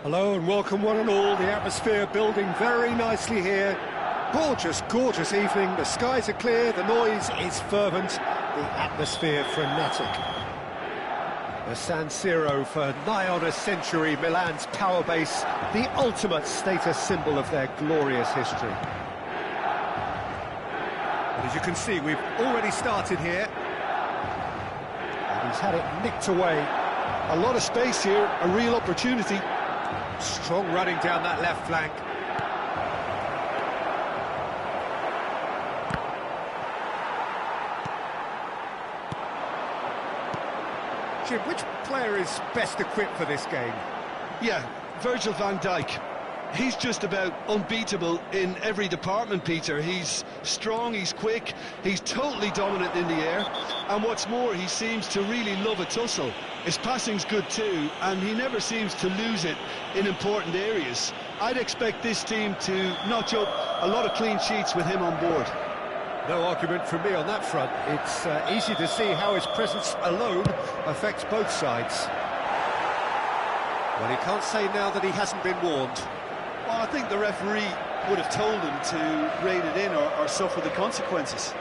Hello and welcome one and all. The atmosphere building very nicely here. Gorgeous, gorgeous evening. The skies are clear, the noise is fervent, the atmosphere frenetic. The San Siro for nigh on a century, Milan's power base, the ultimate status symbol of their glorious history. But as you can see, we've already started here. And he's had it nicked away. A lot of space here, a real opportunity. Strong running down that left flank. Jim, which player is best equipped for this game? Yeah, Virgil van Dijk. He's just about unbeatable in every department, Peter. He's strong, he's quick, he's totally dominant in the air, and what's more, he seems to really love a tussle. His passing's good too, and he never seems to lose it in important areas. I'd expect this team to notch up a lot of clean sheets with him on board. No argument from me on that front. It's easy to see how his presence alone affects both sides. Well, he can't say now that he hasn't been warned. Well, I think the referee would have told him to rein it in or suffer the consequences.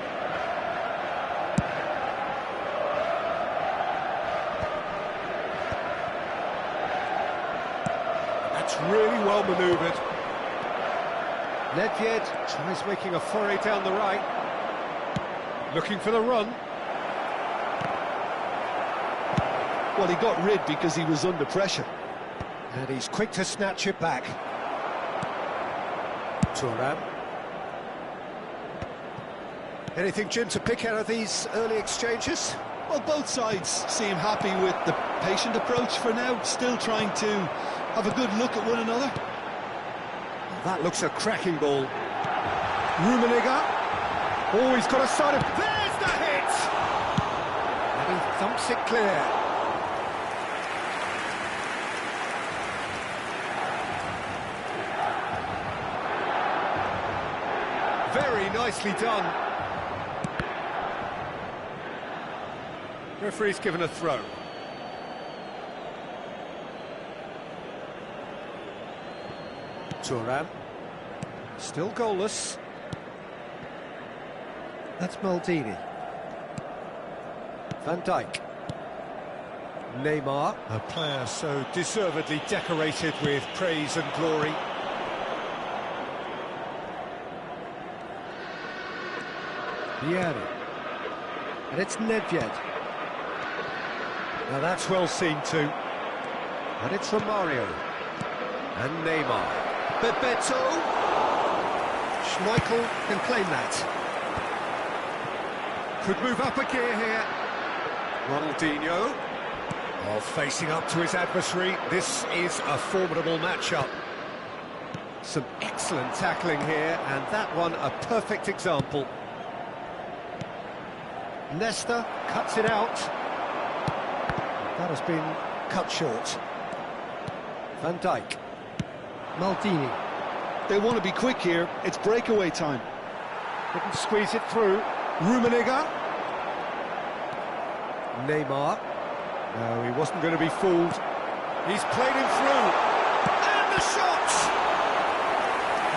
That's really well manoeuvred. Nedved tries making a foray down the right. Looking for the run. Well, he got rid because he was under pressure. And he's quick to snatch it back. Thuram. Anything, Jim, to pick out of these early exchanges? Well, both sides seem happy with the patient approach for now, still trying to have a good look at one another. That looks a cracking ball. Rummenigge. Oh, he's got a side of... There's the hit! And he thumps it clear. Very nicely done. Referee's given a throw. Thuram. Still goalless. That's Maldini. Van Dijk. Neymar. A player so deservedly decorated with praise and glory. Vieira. And it's Nedved. Now that's well seen too. And it's Romario. And Neymar. Bebeto. Schmeichel can claim that. Could move up a gear here. Ronaldinho. While facing up to his adversary, this is a formidable matchup. Some excellent tackling here, and that one a perfect example. Nesta cuts it out. That has been cut short. Van Dijk. Maldini. They want to be quick here. It's breakaway time. Couldn't squeeze it through. Rummenigge. Neymar. No, he wasn't going to be fooled. He's played him through. And the shot!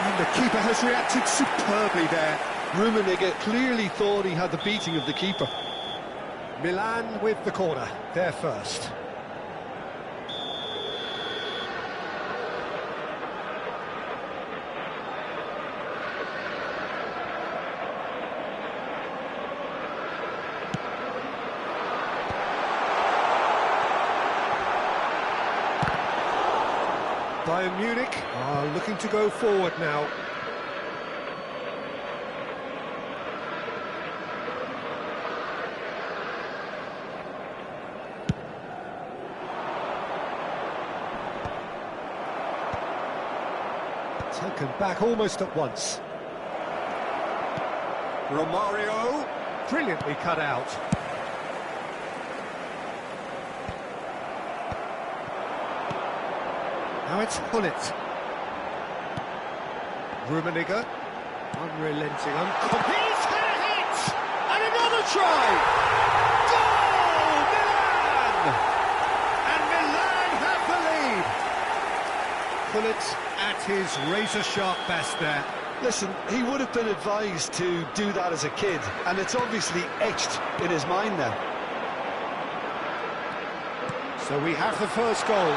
And the keeper has reacted superbly there. Rummenigge clearly thought he had the beating of the keeper. Milan with the corner. They're first. Bayern Munich are looking to go forward now. Taken back almost at once. Romario, brilliantly cut out. Now it's Gullit. Rummenigge, unrelenting, he's had a hit! And another try! Goal! Milan! And Milan have the lead. Gullit at his razor-sharp best there. Listen, he would have been advised to do that as a kid, and it's obviously etched in his mind now. So we have the first goal.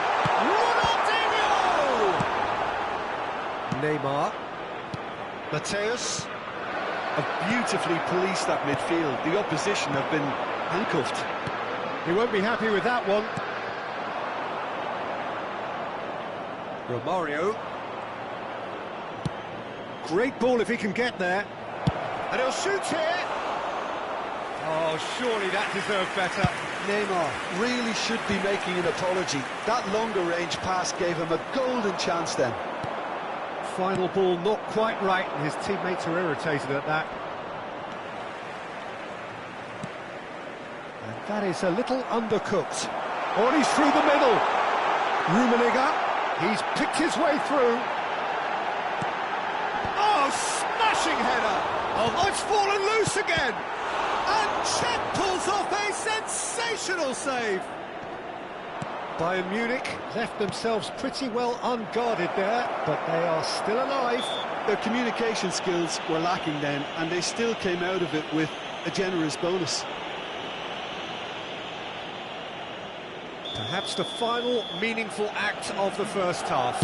Neymar. Mateus. Have beautifully policed that midfield. The opposition have been handcuffed. He won't be happy with that one. Romario. Great ball if he can get there. And he'll shoot here. Oh, surely that deserved better. Neymar really should be making an apology. That longer range pass gave him a golden chance then. Final ball not quite right, and his teammates are irritated at that. And that is a little undercooked. Oh, and he's through the middle. Rummenigge, he's picked his way through. Oh, smashing header. Oh, it's fallen loose again. And Chet pulls off a sensational save. Bayern Munich left themselves pretty well unguarded there, but they are still alive. Their communication skills were lacking then, and they still came out of it with a generous bonus. Perhaps the final meaningful act of the first half.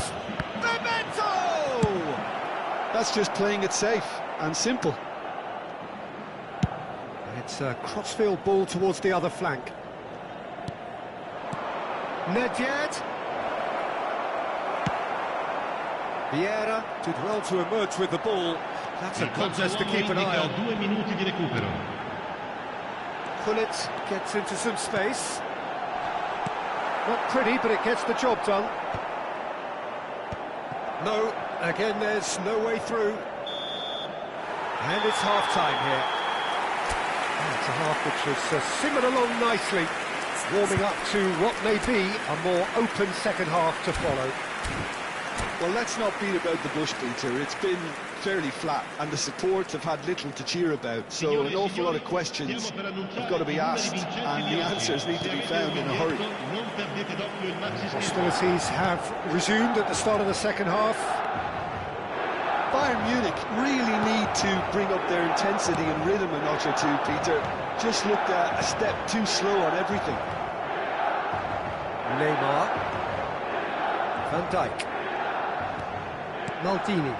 Bebeto! That's just playing it safe and simple. It's a crossfield ball towards the other flank. Nedved. Vieira did well to emerge with the ball. That's a contest to keep an eye on. Gullit gets into some space. Not pretty, but it gets the job done. No, again there's no way through. And it's half-time here. And it's a half which has simmered along nicely, warming up to what may be a more open second half to follow. Well, let's not beat about the bush, Peter. It's been fairly flat, and the supports have had little to cheer about, so an awful lot of questions have got to be asked, and the answers need to be found in a hurry. Hostilities have resumed at the start of the second half. Bayern Munich really need to bring up their intensity and rhythm a notch or two, Peter. Just looked a step too slow on everything. Neymar. Van Dijk. Maldini.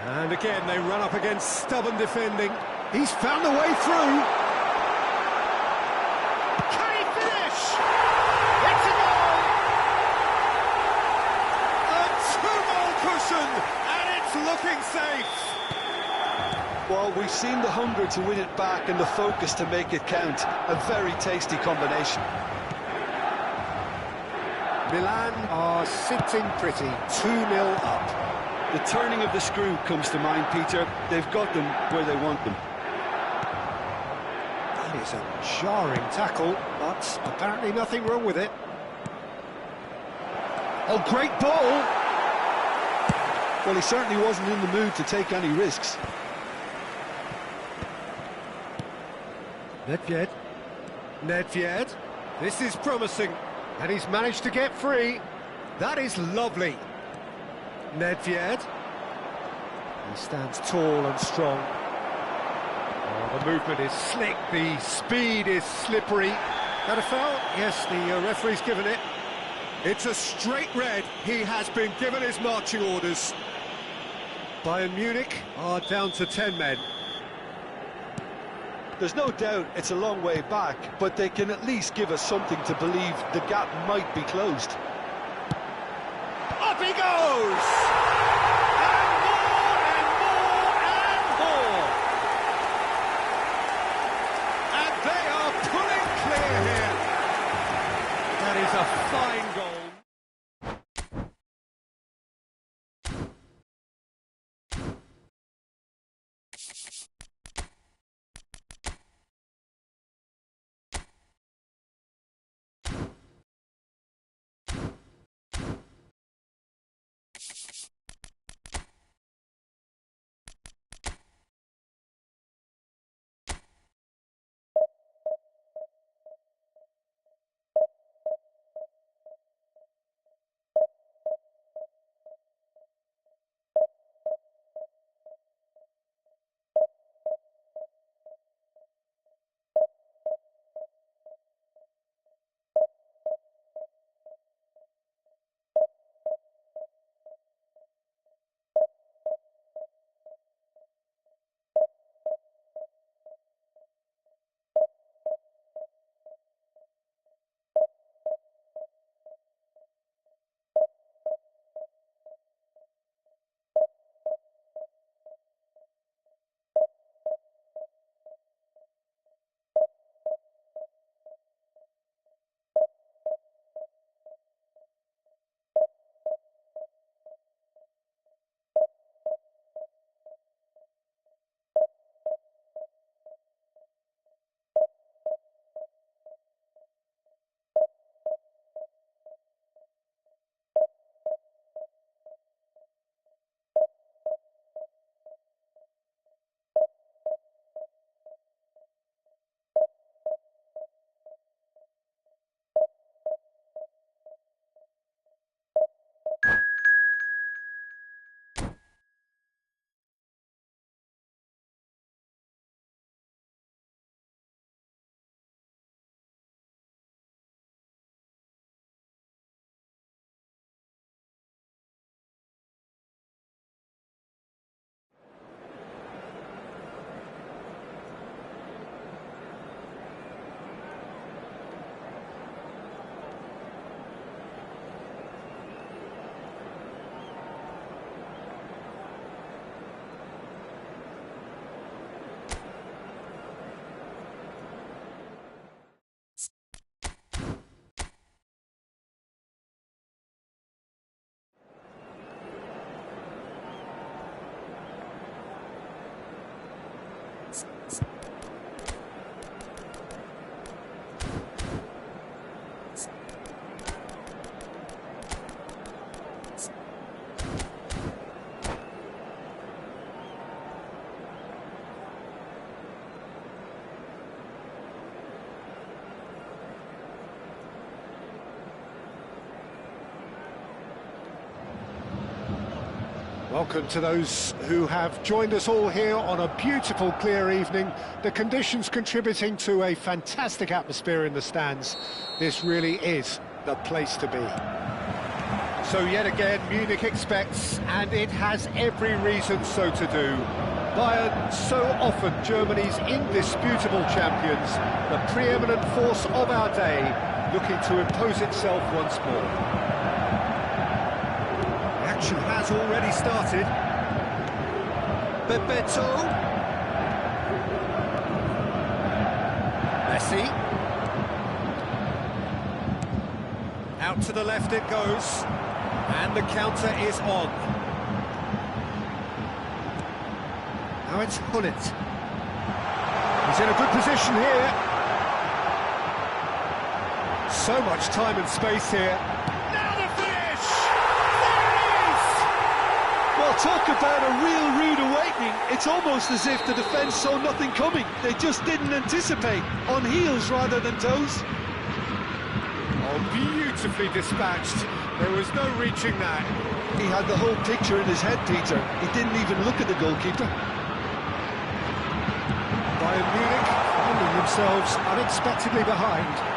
And again, they run up against stubborn defending. He's found the way through. Can he finish? It's a goal! A two-goal cushion, and it's looking safe. Well, we've seen the hunger to win it back and the focus to make it count. A very tasty combination. Milan are sitting pretty, 2-0 up. The turning of the screw comes to mind, Peter. They've got them where they want them. That is a jarring tackle, but apparently nothing wrong with it. Oh, great ball! Well, he certainly wasn't in the mood to take any risks. Nedved, this is promising, and he's managed to get free. That is lovely. Nedved, he stands tall and strong. Oh, the movement is slick, the speed is slippery. That a foul? Yes, the referee's given it. It's a straight red. He has been given his marching orders. Bayern Munich are down to 10 men. There's no doubt it's a long way back, but they can at least give us something to believe the gap might be closed. Up he goes! And more, and more, and more! And they are pulling clear here. That is a fine goal. Welcome to those who have joined us all here on a beautiful, clear evening. The conditions contributing to a fantastic atmosphere in the stands. This really is the place to be. So yet again, Munich expects, and it has every reason so to do. Bayern, so often Germany's indisputable champions, the preeminent force of our day, looking to impose itself once more. The action has already started. Bebeto. Messi. Out to the left it goes. And the counter is on. Now it's Hullet. He's in a good position here. So much time and space here. Now the finish! There it is! Well, talk about a real rude awakening. It's almost as if the defence saw nothing coming. They just didn't anticipate. On heels rather than toes. Oh, beautifully dispatched. There was no reaching that. He had the whole picture in his head, Peter. He didn't even look at the goalkeeper. Bayern Munich finding themselves unexpectedly behind.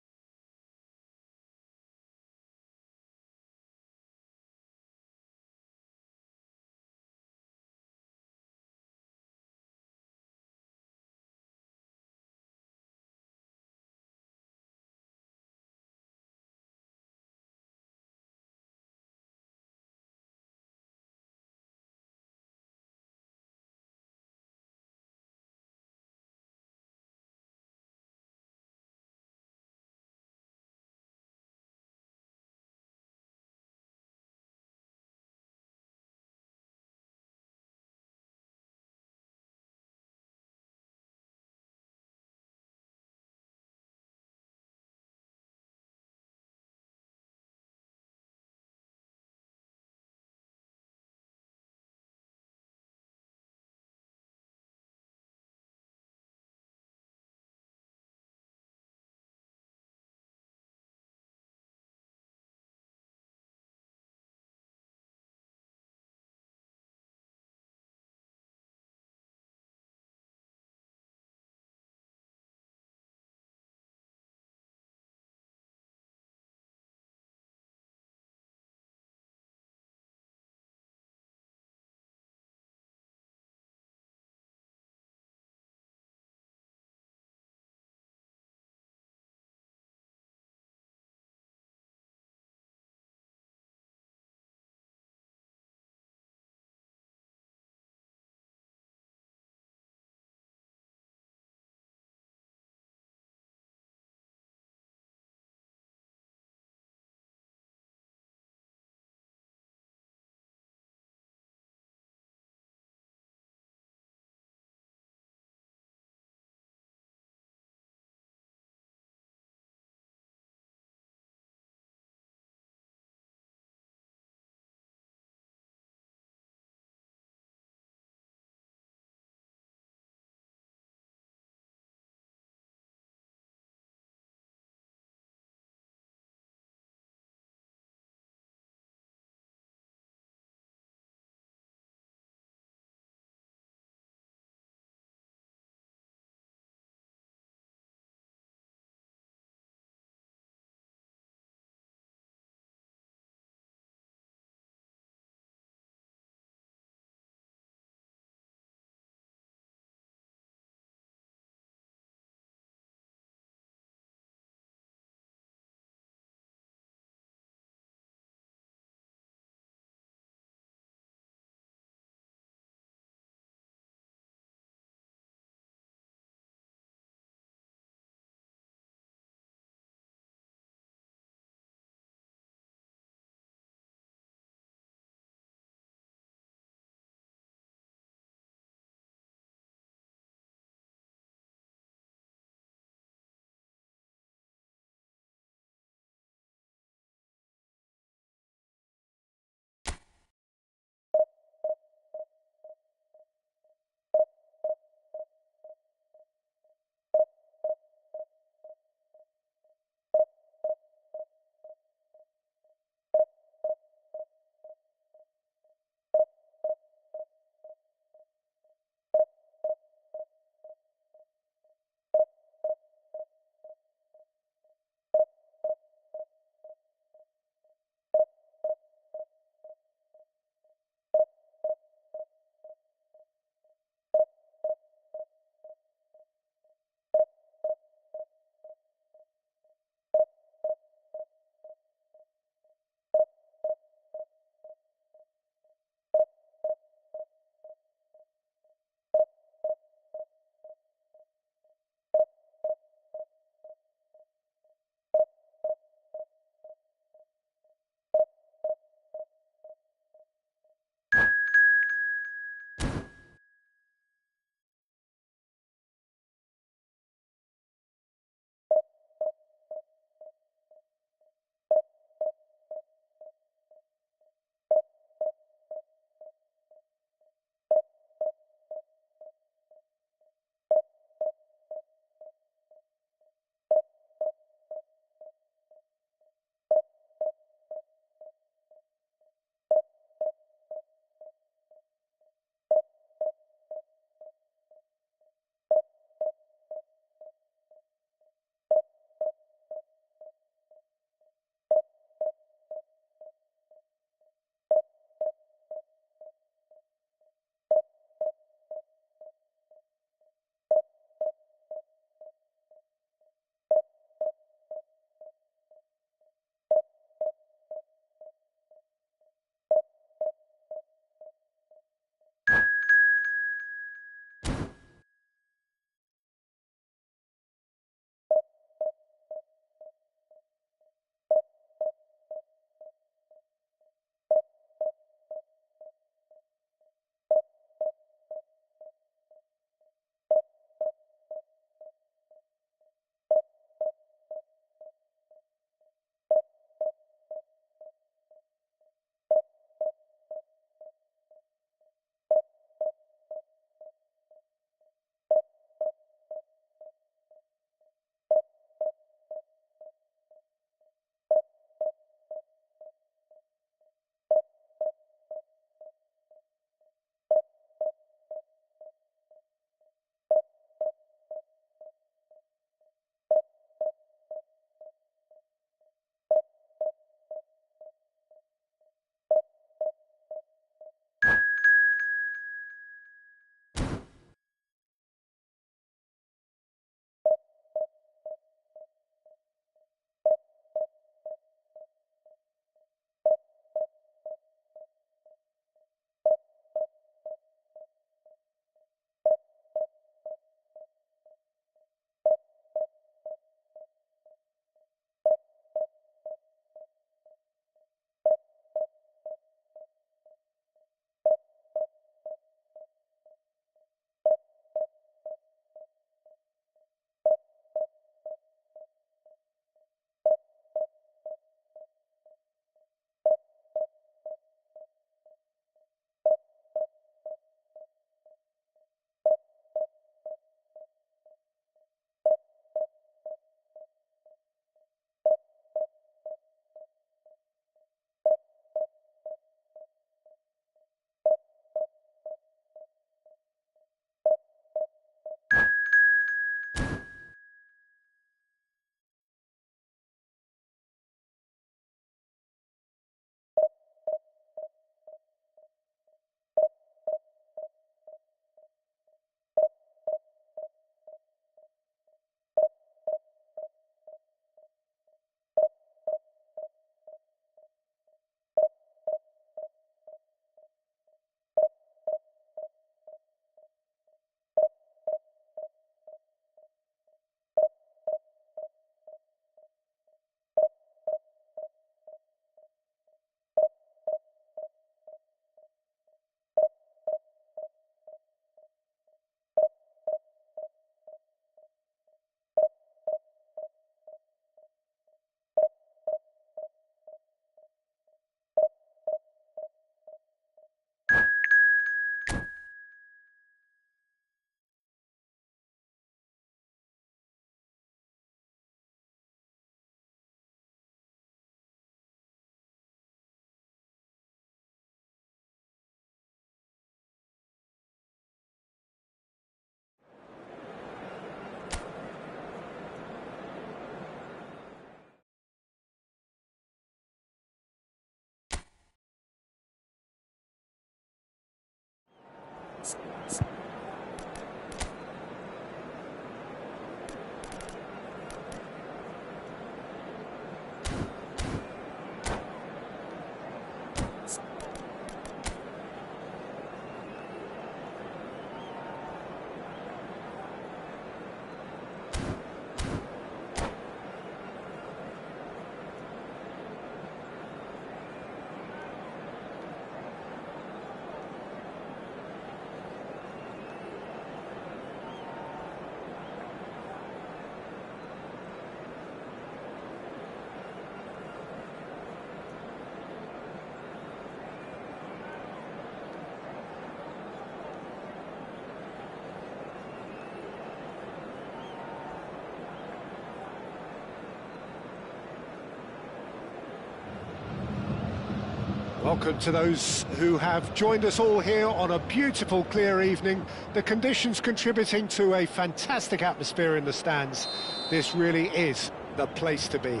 Welcome to those who have joined us all here on a beautiful, clear evening. The conditions contributing to a fantastic atmosphere in the stands. This really is the place to be.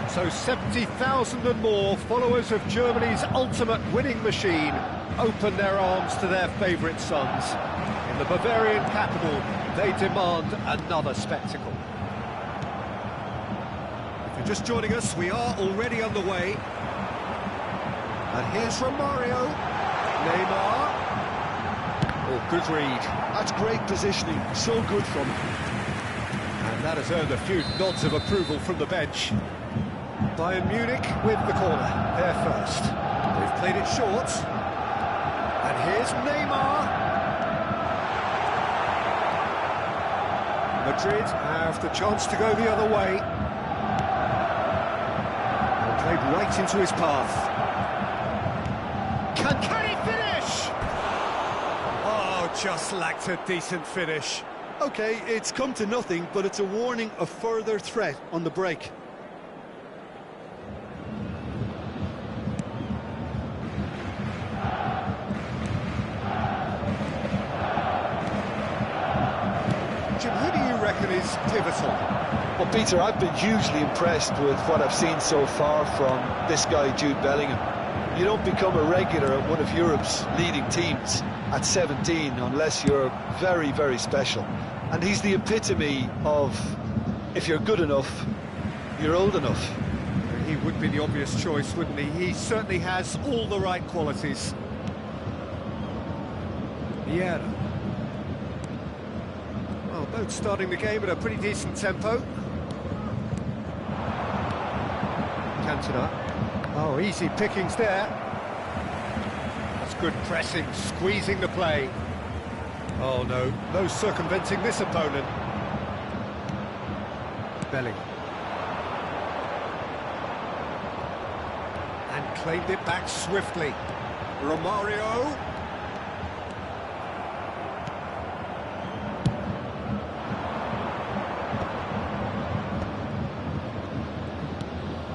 So 70,000 and more followers of Germany's ultimate winning machine open their arms to their favourite sons. In the Bavarian capital, they demand another spectacle. If you're just joining us, we are already underway. And here's Romario, Neymar. Oh, good read. That's great positioning, so good from him. And that has earned a few nods of approval from the bench. Bayern Munich with the corner, there first. They've played it short. And here's Neymar. Madrid have the chance to go the other way. And played right into his path. Can he finish? Oh, just lacked a decent finish. Okay, it's come to nothing, but it's a warning of further threat on the break. Jim, who do you reckon is pivotal? Well, Peter, I've been hugely impressed with what I've seen so far from this guy, Jude Bellingham. You don't become a regular at one of Europe's leading teams at 17 unless you're very, very special. And he's the epitome of, if you're good enough, you're old enough. He would be the obvious choice, wouldn't he? He certainly has all the right qualities. Yeah. Well, both starting the game at a pretty decent tempo. Cantona. Oh, easy pickings there. That's good pressing, squeezing the play. Oh no, no circumventing this opponent. Bellingham. And claimed it back swiftly. Romario.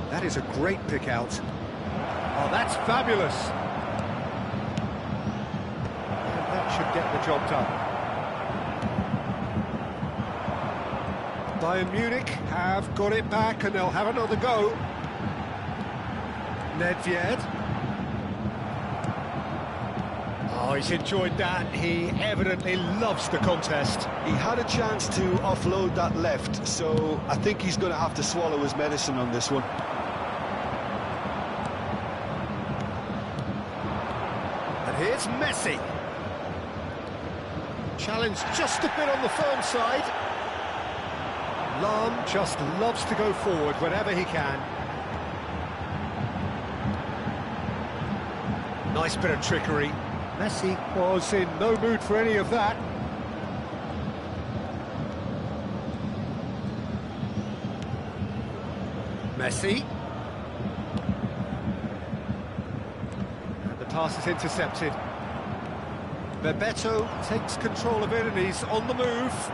That is a great pick out. Oh, that's fabulous. And that should get the job done. Bayern Munich have got it back and they'll have another go. Nedved. Oh, he's enjoyed that. He evidently loves the contest. He had a chance to offload that left, so I think he's going to have to swallow his medicine on this one. Here's Messi. Challenge just a bit on the firm side. Lahm just loves to go forward whenever he can. Nice bit of trickery. Messi was in no mood for any of that. Messi. Pass is intercepted. Bebeto takes control of it and he's on the move.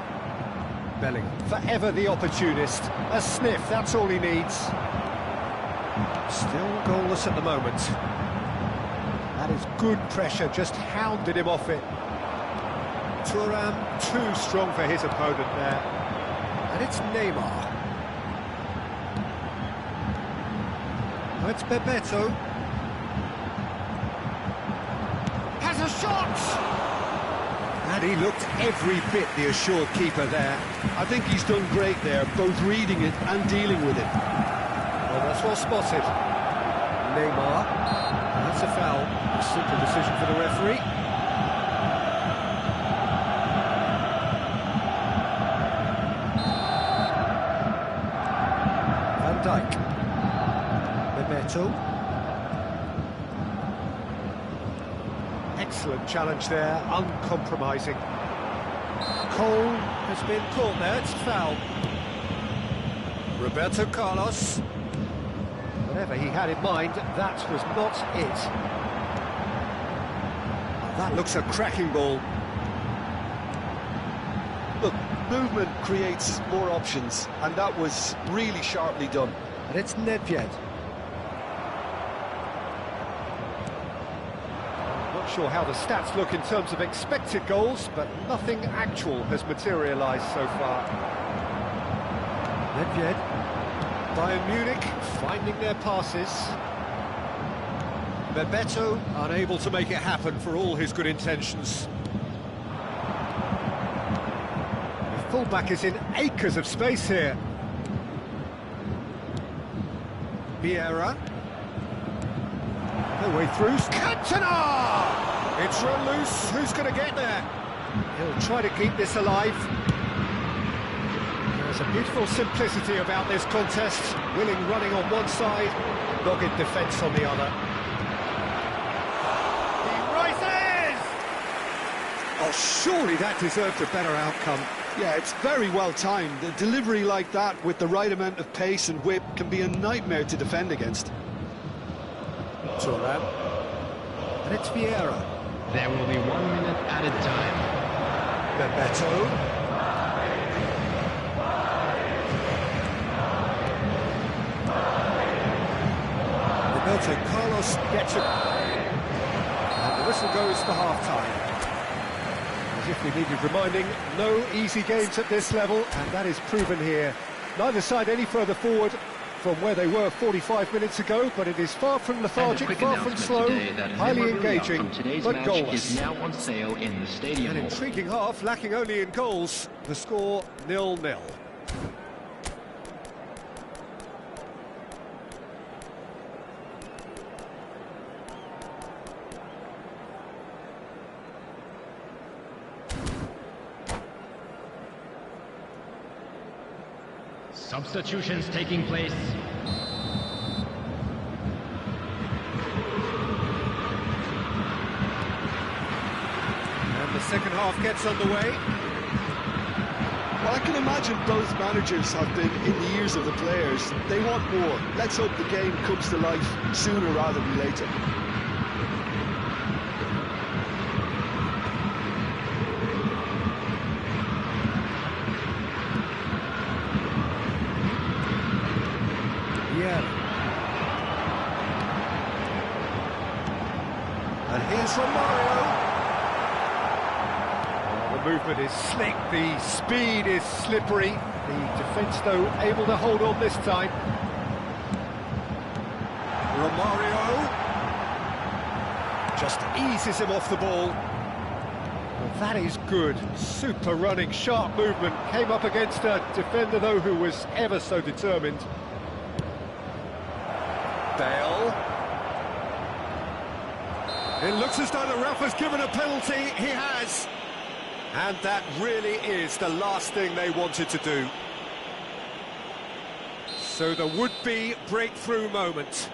Bellingham, forever the opportunist. A sniff, that's all he needs. Still goalless at the moment. That is good pressure, just hounded him off it. Thuram too strong for his opponent there. And it's Neymar. Now it's Bebeto. a shot! And he looked every bit the assured keeper there. I think he's done great there, both reading it and dealing with it. Well, that's well spotted. Neymar. That's a foul. A simple decision for the referee. Van Dijk. Bebeto. Excellent challenge there, uncompromising. Cole has been caught there, it's foul. Roberto Carlos. Whatever he had in mind, that was not it. That looks a cracking ball. Look, movement creates more options, and that was really sharply done. And it's Nedved. Not sure how the stats look in terms of expected goals, but nothing actual has materialised so far. Nedved. Bayern Munich finding their passes. Bebeto unable to make it happen for all his good intentions. The fullback is in acres of space here. Vieira. No way through. Cantona! It's run loose. Who's going to get there? He'll try to keep this alive. There's a beautiful simplicity about this contest. Willing running on one side, dogged defence on the other. He rises! Oh, surely that deserved a better outcome. Yeah, it's very well timed. A delivery like that with the right amount of pace and whip can be a nightmare to defend against. Thuram. And it's Vieira. There will be 1 minute added time. Bebeto. Roberto Carlos gets it. And the whistle goes for half-time. As if we needed reminding, no easy games at this level, and that is proven here. Neither side any further forward from where they were 45 minutes ago, but it is far from lethargic, far from slow, highly engaging, but goalless. Is now on sale in the stadium. An intriguing half, lacking only in goals. The score 0-0. Substitutions taking place. And the second half gets underway. Well, I can imagine both managers have been in the ears of the players. They want more. Let's hope the game comes to life sooner rather than later. And here's Romario. Oh, the movement is slick, the speed is slippery. The defence, though, able to hold on this time. Romario just eases him off the ball. Well, that is good. Super running, sharp movement. Came up against a defender, though, who was ever so determined. Bale. It looks as though the ref has given a penalty. He has. And that really is the last thing they wanted to do. So the would-be breakthrough moment.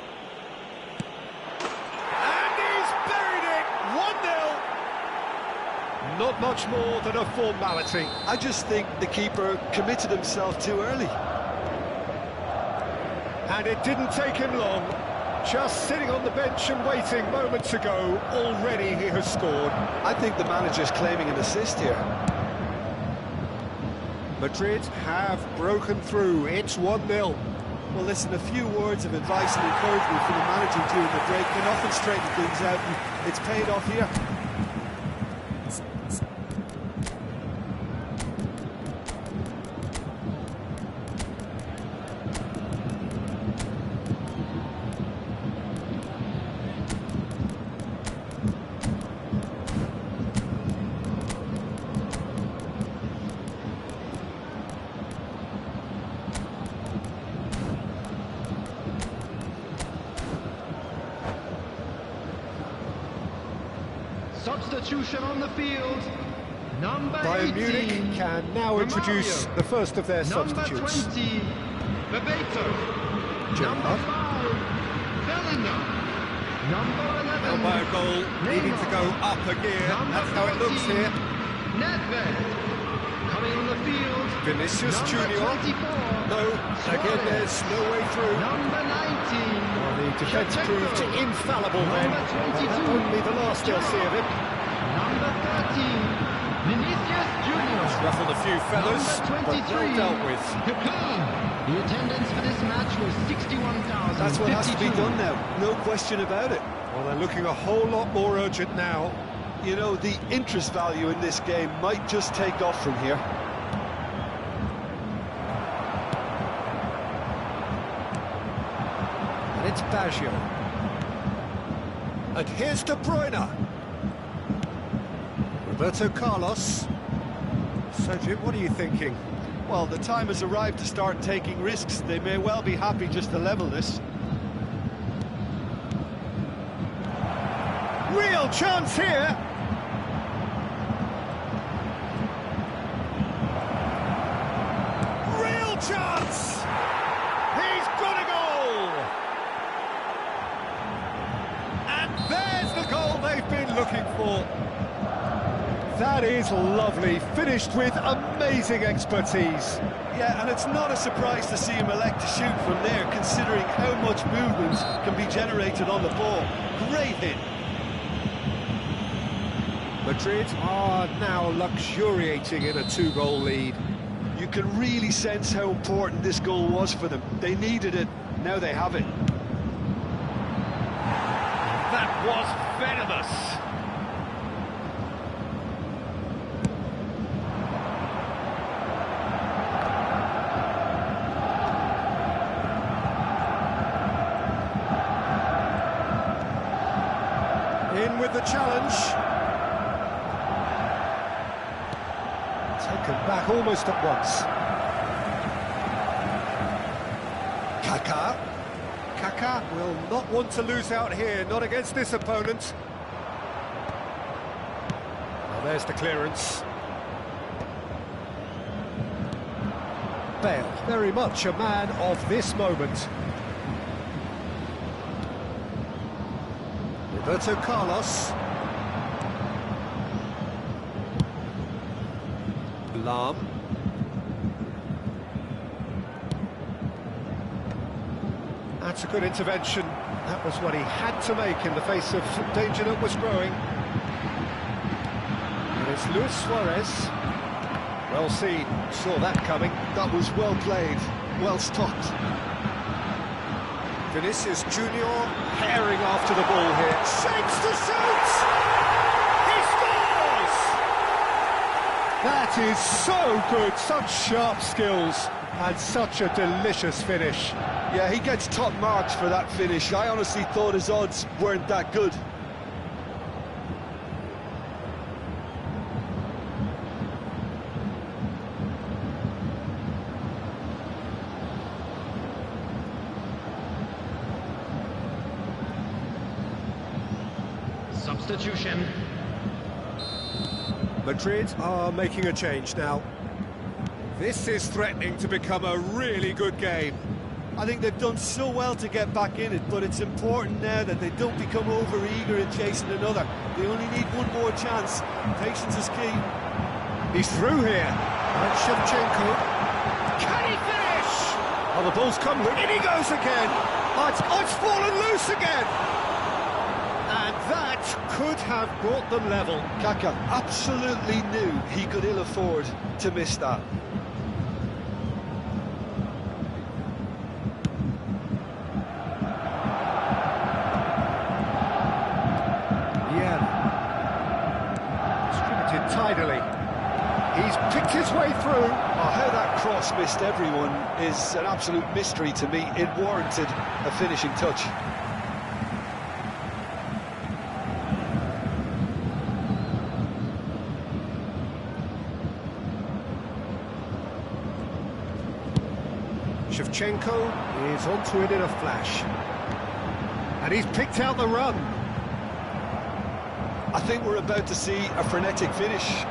And he's buried it! 1-0. Not much more than a formality. I just think the keeper committed himself too early. And it didn't take him long. Just sitting on the bench and waiting moments ago, already he has scored. I think the manager's claiming an assist here. Madrid have broken through. It's 1-0. Well, listen, a few words of advice and encouragement for the manager during the break can often straighten things out, and it's paid off here. Substitution on the field. Number Bayern 18. Munich can now introduce the first of their substitutes. Number 20, Bebeto. Gerrard. Number 5, Bellingham. Number 11, Elbow goal, needing to go up a gear. That's how it looks here. Nedved. Coming on the field. Vinicius Number Junior. 24, No, again there's no way through. Number 19. Well, the defence proved infallible then. Number 22. Only the last they'll see of him. Number 13, Vinicius Junior. Ruffled a few feathers, Number but 23, well dealt with. The attendance for this match was 61,000. That's what has to be done now, no question about it. Well, they're looking a whole lot more urgent now. You know, the interest value in this game might just take off from here. And it's Baggio. And here's De Bruyne. Roberto Carlos. So, Jim, what are you thinking? Well, the time has arrived to start taking risks. They may well be happy just to level this. Real chance here. Real chance. He's got a goal. And there's the goal they've been looking for. That is lovely, finished with amazing expertise. Yeah, and it's not a surprise to see him elect to shoot from there, considering how much movement can be generated on the ball. Great hit. Madrid are now luxuriating in a two-goal lead. You can really sense how important this goal was for them. They needed it, now they have it. That was venomous. In with the challenge. Taken back almost at once. Kaká will not want to lose out here, not against this opponent. Well, there's the clearance. Bale, very much a man of this moment. Roberto Carlos. Lahm. That's a good intervention. That was what he had to make in the face of danger that was growing. And it's Luis Suarez. Well seen, saw that coming. That was well played, well stopped. Vinicius Junior herring after the ball here. Shapes to shoot! He scores! That is so good, such sharp skills and such a delicious finish. Yeah, he gets top marks for that finish. I honestly thought his odds weren't that good. Substitution. Madrid are making a change now. This is threatening to become a really good game. I think they've done so well to get back in it, but it's important now that they don't become over-eager in chasing another. They only need one more chance. Patience is key. He's through here. And Shevchenko. Can he finish? Oh, the ball's come loose. In he goes again. Oh, it's fallen loose again. And that could have brought them level. Kaká absolutely knew he could ill afford to miss that. Distributed tidily. He's picked his way through. Oh, how that cross missed everyone is an absolute mystery to me. It warranted a finishing touch. Shevchenko is onto it in a flash. And he's picked out the run. I think we're about to see a frenetic finish.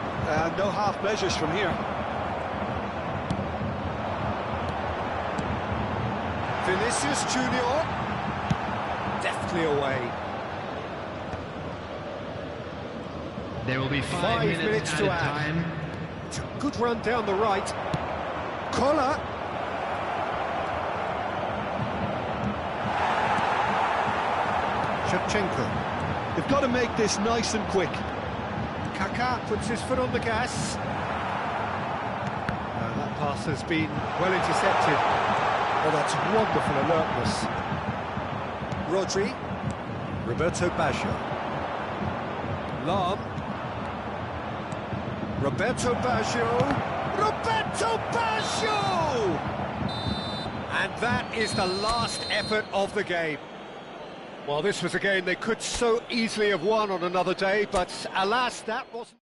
No half measures from here. Vinicius Junior, deftly away. There will be 5 minutes to add time. It's a good run down the right. Collar. Shevchenko. They've got to make this nice and quick. Kaká puts his foot on the gas. That pass has been well intercepted. Oh, that's wonderful alertness. Rodri. Roberto Baggio. Lam. Roberto Baggio. Roberto Baggio! And that is the last effort of the game. Well, this was a game they could so easily have won on another day, but alas, that wasn't...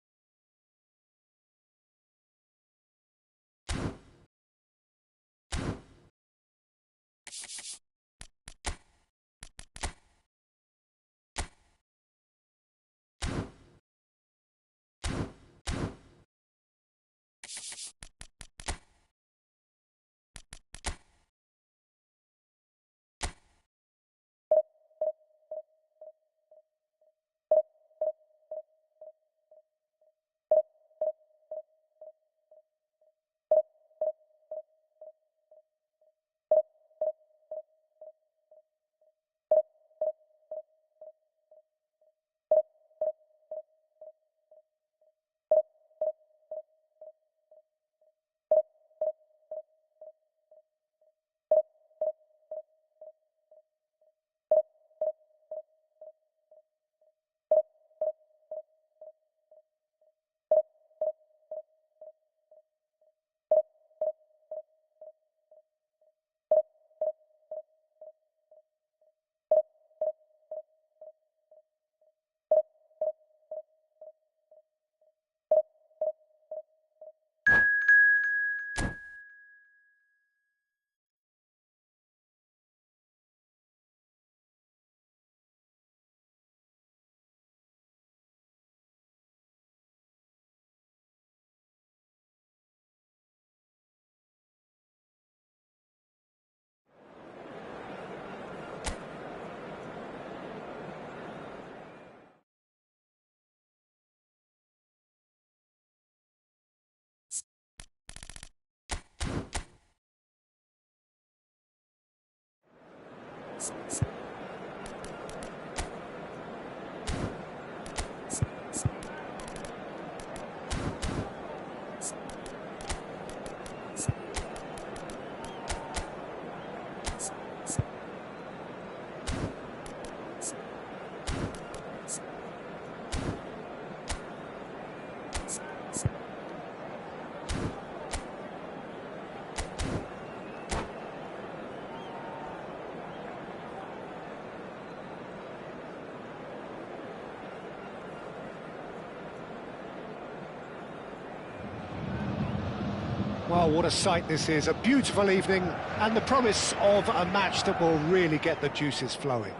Well, what a sight this is, a beautiful evening and the promise of a match that will really get the juices flowing.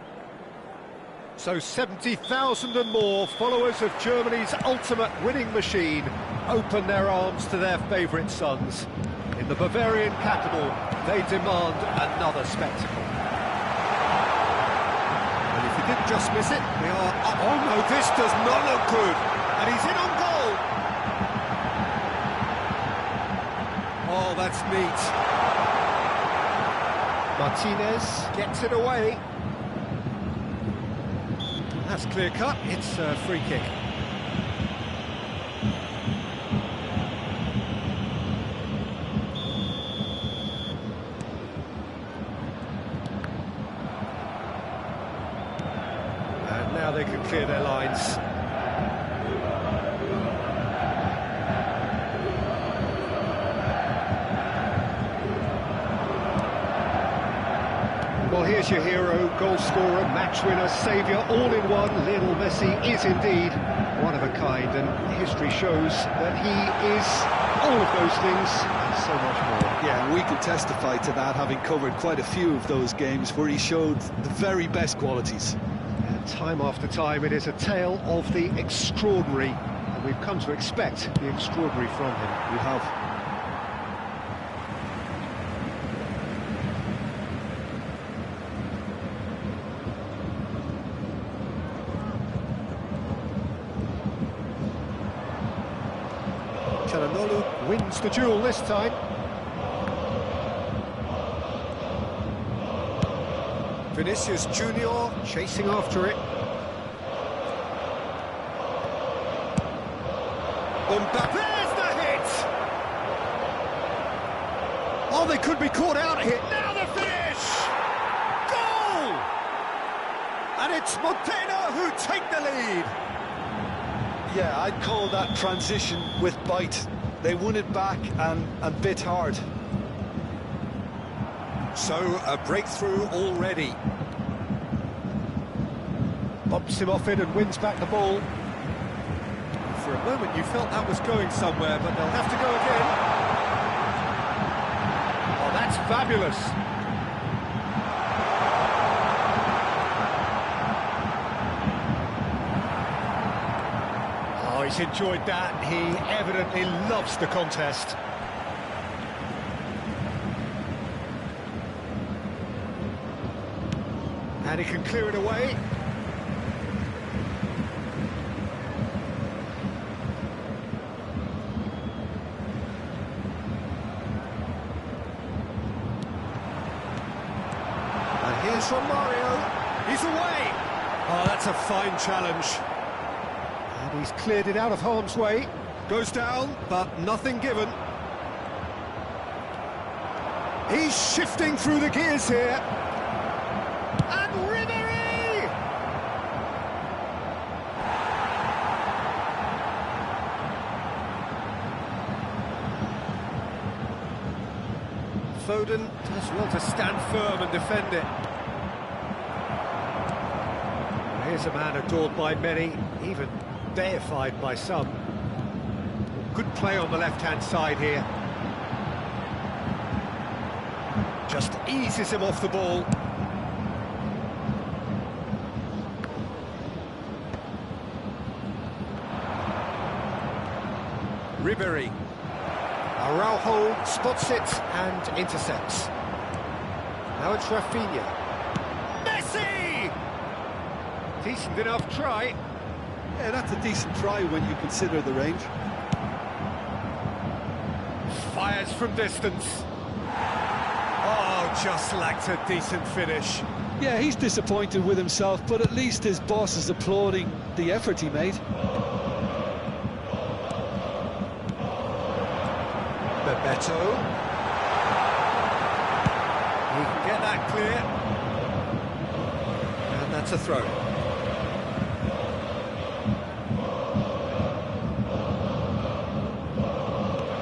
So 70,000 and more followers of Germany's ultimate winning machine open their arms to their favourite sons. In the Bavarian capital, they demand another spectacle. And if you didn't just miss it, we are up. Oh no, this does not look good. And he's in on goal. Oh, that's neat. Martinez gets it away. That's clear cut, it's a free kick. And now they can clear their lines. Well, here's your hero, goal scorer, match winner, saviour, all in one. Lionel Messi is indeed one of a kind, and history shows that he is all of those things and so much more. Yeah, we can testify to that, having covered quite a few of those games where he showed the very best qualities. And Time after time, it is a tale of the extraordinary, and we've come to expect the extraordinary from him. We have. Çalhanoğlu wins the duel this time. Vinicius Junior chasing after it. Mbappe, there's the hit! Oh, they could be caught out here. Now the finish! Goal! And it's Monteno who take the lead. Yeah, I'd call that transition with bite. They won it back and bit hard. So, a breakthrough already. Bumps him off it and wins back the ball. For a moment you felt that was going somewhere, but they'll have to go again. Oh, that's fabulous. Oh, he's enjoyed that. He evidently loves the contest. And he can clear it away. And here's from Mario. He's away. Oh, that's a fine challenge. And he's cleared it out of harm's way. Goes down, but nothing given. He's shifting through the gears here. Foden does well to stand firm and defend it. Here's a man adored by many, even deified by some. Good play on the left-hand side here. Just eases him off the ball. Ribery. Araujo spots it and intercepts. Now it's Rafinha. Messi! Decent enough try. Yeah, that's a decent try when you consider the range. Fires from distance. Oh, just lacked a decent finish. Yeah, he's disappointed with himself, but at least his boss is applauding the effort he made. Beto. He can get that clear. And that's a throw.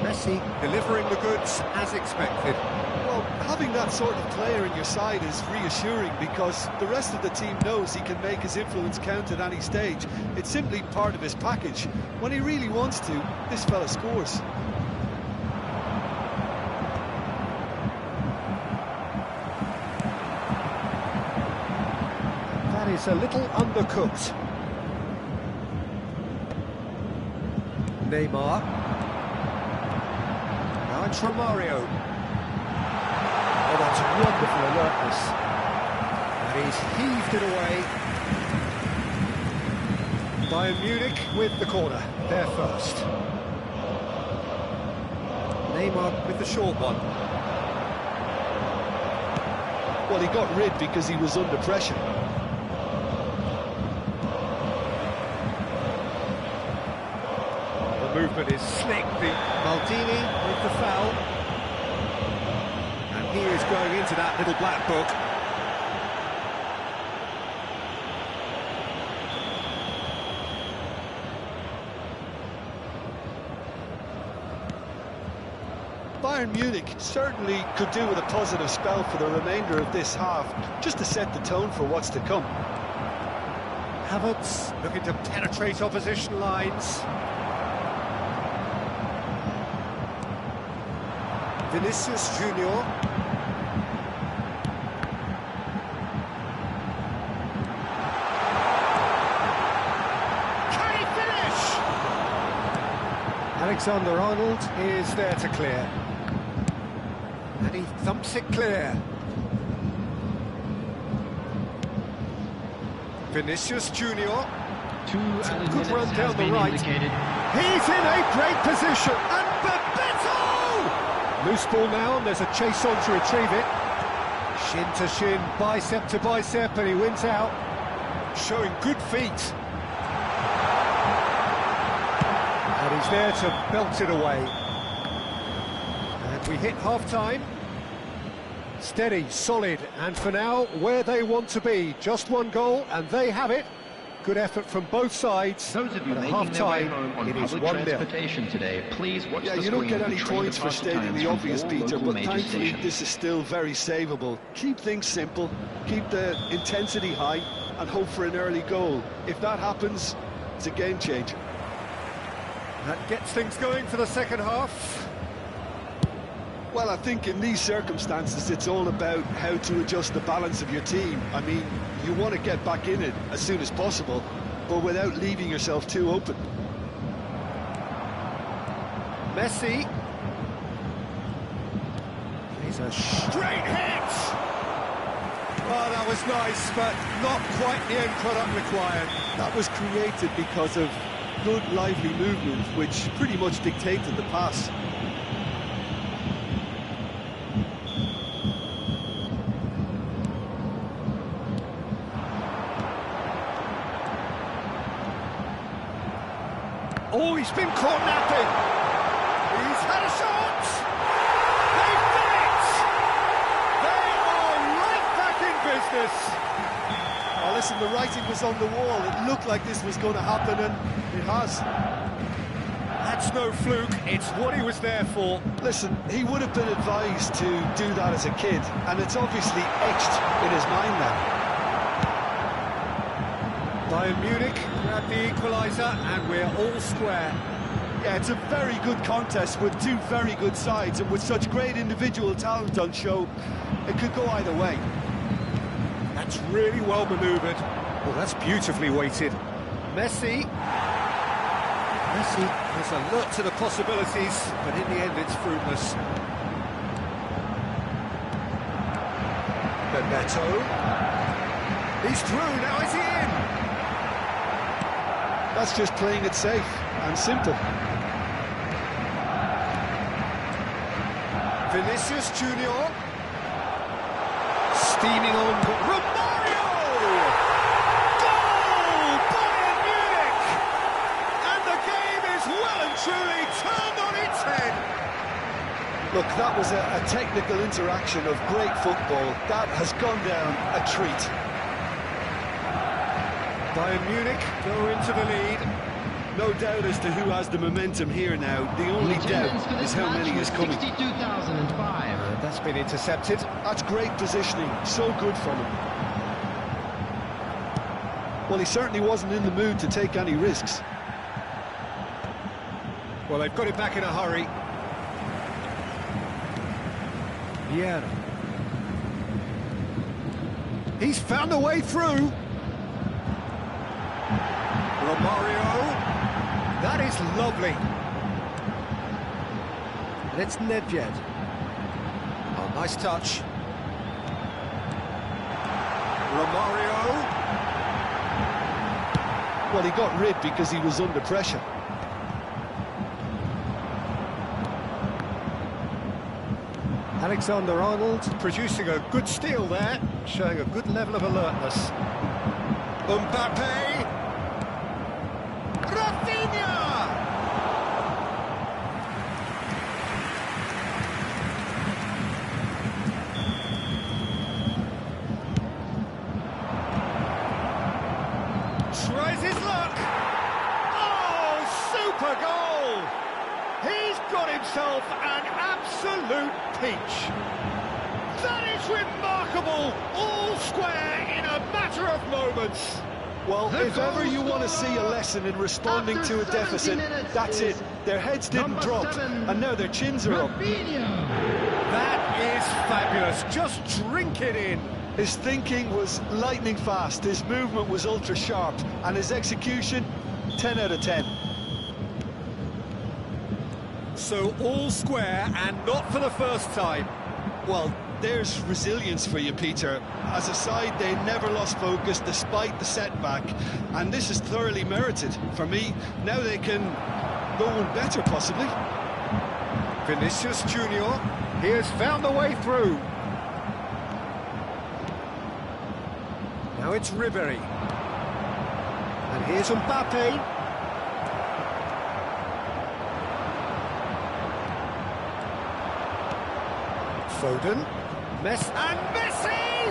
Messi delivering the goods as expected. Well, having that sort of player in your side is reassuring because the rest of the team knows he can make his influence count at any stage. It's simply part of his package. When he really wants to, this fella scores. Is a little undercooked. Neymar. Now it's from Mario. Oh, that's wonderful alertness. And he's heaved it away. Bayern Munich with the corner. They're first. Neymar with the short one. Well, he got rid because he was under pressure. Movement is slick. The Maldini with the foul, and he is going into that little black book. Bayern Munich certainly could do with a positive spell for the remainder of this half, just to set the tone for what's to come. Havertz looking to penetrate opposition lines. Vinicius Junior. Alexander-Arnold is there to clear. And he thumps it clear. Vinicius Junior. Good run down the right. He's in a great position. And Bebeto! Loose ball now, and there's a chase on to retrieve it. Shin to shin, bicep to bicep, and he wins out. Showing good feet. And he's there to belt it away. And we hit half-time. Steady, solid, and for now, where they want to be. Just one goal, and they have it. Good effort from both sides. Those of you at making half-time, their way home on it is public 1-0. transportation today, please watch the You don't screen get for any train points for departure stating times the from obvious, all Peter, local but major thankfully stations. this is still very savable. Keep things simple, keep the intensity high, and hope for an early goal. If that happens, it's a game changer. That gets things going for the second half. Well, I think in these circumstances, it's all about how to adjust the balance of your team. I mean, you want to get back in it as soon as possible, but without leaving yourself too open. Messi. He's a straight hit! Oh, that was nice, but not quite the end product required. That was created because of good, lively movement, which pretty much dictated the pass. Oh, he's been caught napping. He's had a shot. They've done it. They are right back in business. Oh, listen, the writing was on the wall. It looked like this was going to happen, and it has. That's no fluke. It's what he was there for. Listen, he would have been advised to do that as a kid, and it's obviously etched in his mind now. Bayern Munich grab the equaliser, and we're all square. Yeah, it's a very good contest with two very good sides, and with such great individual talent on show, it could go either way. That's really well manoeuvred. Oh, that's beautifully weighted. Messi is alert to the possibilities, but in the end it's fruitless. Bebeto. He's through, now is he in? That's just playing it safe and simple. Vinicius Junior. Steaming on. Romario! Goal! Bayern Munich! And the game is well and truly turned on its head. Look, that was a technical interaction of great football. That has gone down a treat. Bayern Munich go into the lead. No doubt as to who has the momentum here now. The only doubt is how many is coming. 62,005. That's been intercepted. That's great positioning. So good from him. Well, he certainly wasn't in the mood to take any risks. Well, they've got it back in a hurry. Vieira. He's found a way through. Romario. That is lovely. And it's Nedved. Oh, nice touch. Romario. Well, he got rid because he was under pressure. Alexander-Arnold producing a good steal there, showing a good level of alertness. Mbappe. Rafinha! Tries his luck. Oh, super goal! He's got himself an absolute peach. That is remarkable, all square in a matter of moments. Well, if ever you want to see a lesson in responding to a deficit, that's it. Their heads didn't drop, and now their chins are up. That is fabulous. Just drink it in. His thinking was lightning fast, his movement was ultra sharp, and his execution, 10 out of 10. So all square and not for the first time. Well, there's resilience for you, Peter. As a side, they never lost focus despite the setback, and this is thoroughly merited. For me, now they can go on better, possibly. Vinicius Junior, he has found the way through. Now it's Ribery. And here's Mbappe. Foden. And Messi!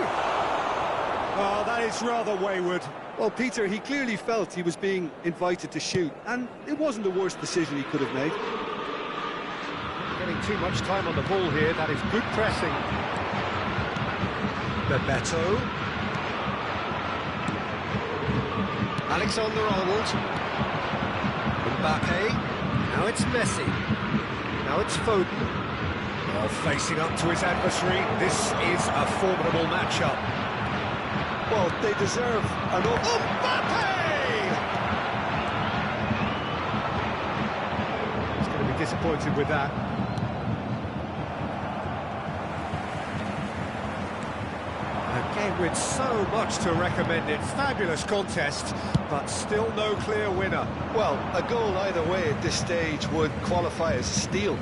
Oh, that is rather wayward. Well, Peter, he clearly felt he was being invited to shoot, and it wasn't the worst decision he could have made. Getting too much time on the ball here, that is good pressing. Bebeto. Alexander-Arnold. Mbappe. Now it's Messi. Now it's Foden. Well, facing up to his adversary, this is a formidable matchup. Well, they deserve an... Mbappe! He's going to be disappointed with that. Again, with so much to recommend it. Fabulous contest, but still no clear winner. Well, a goal either way at this stage would qualify as a steal.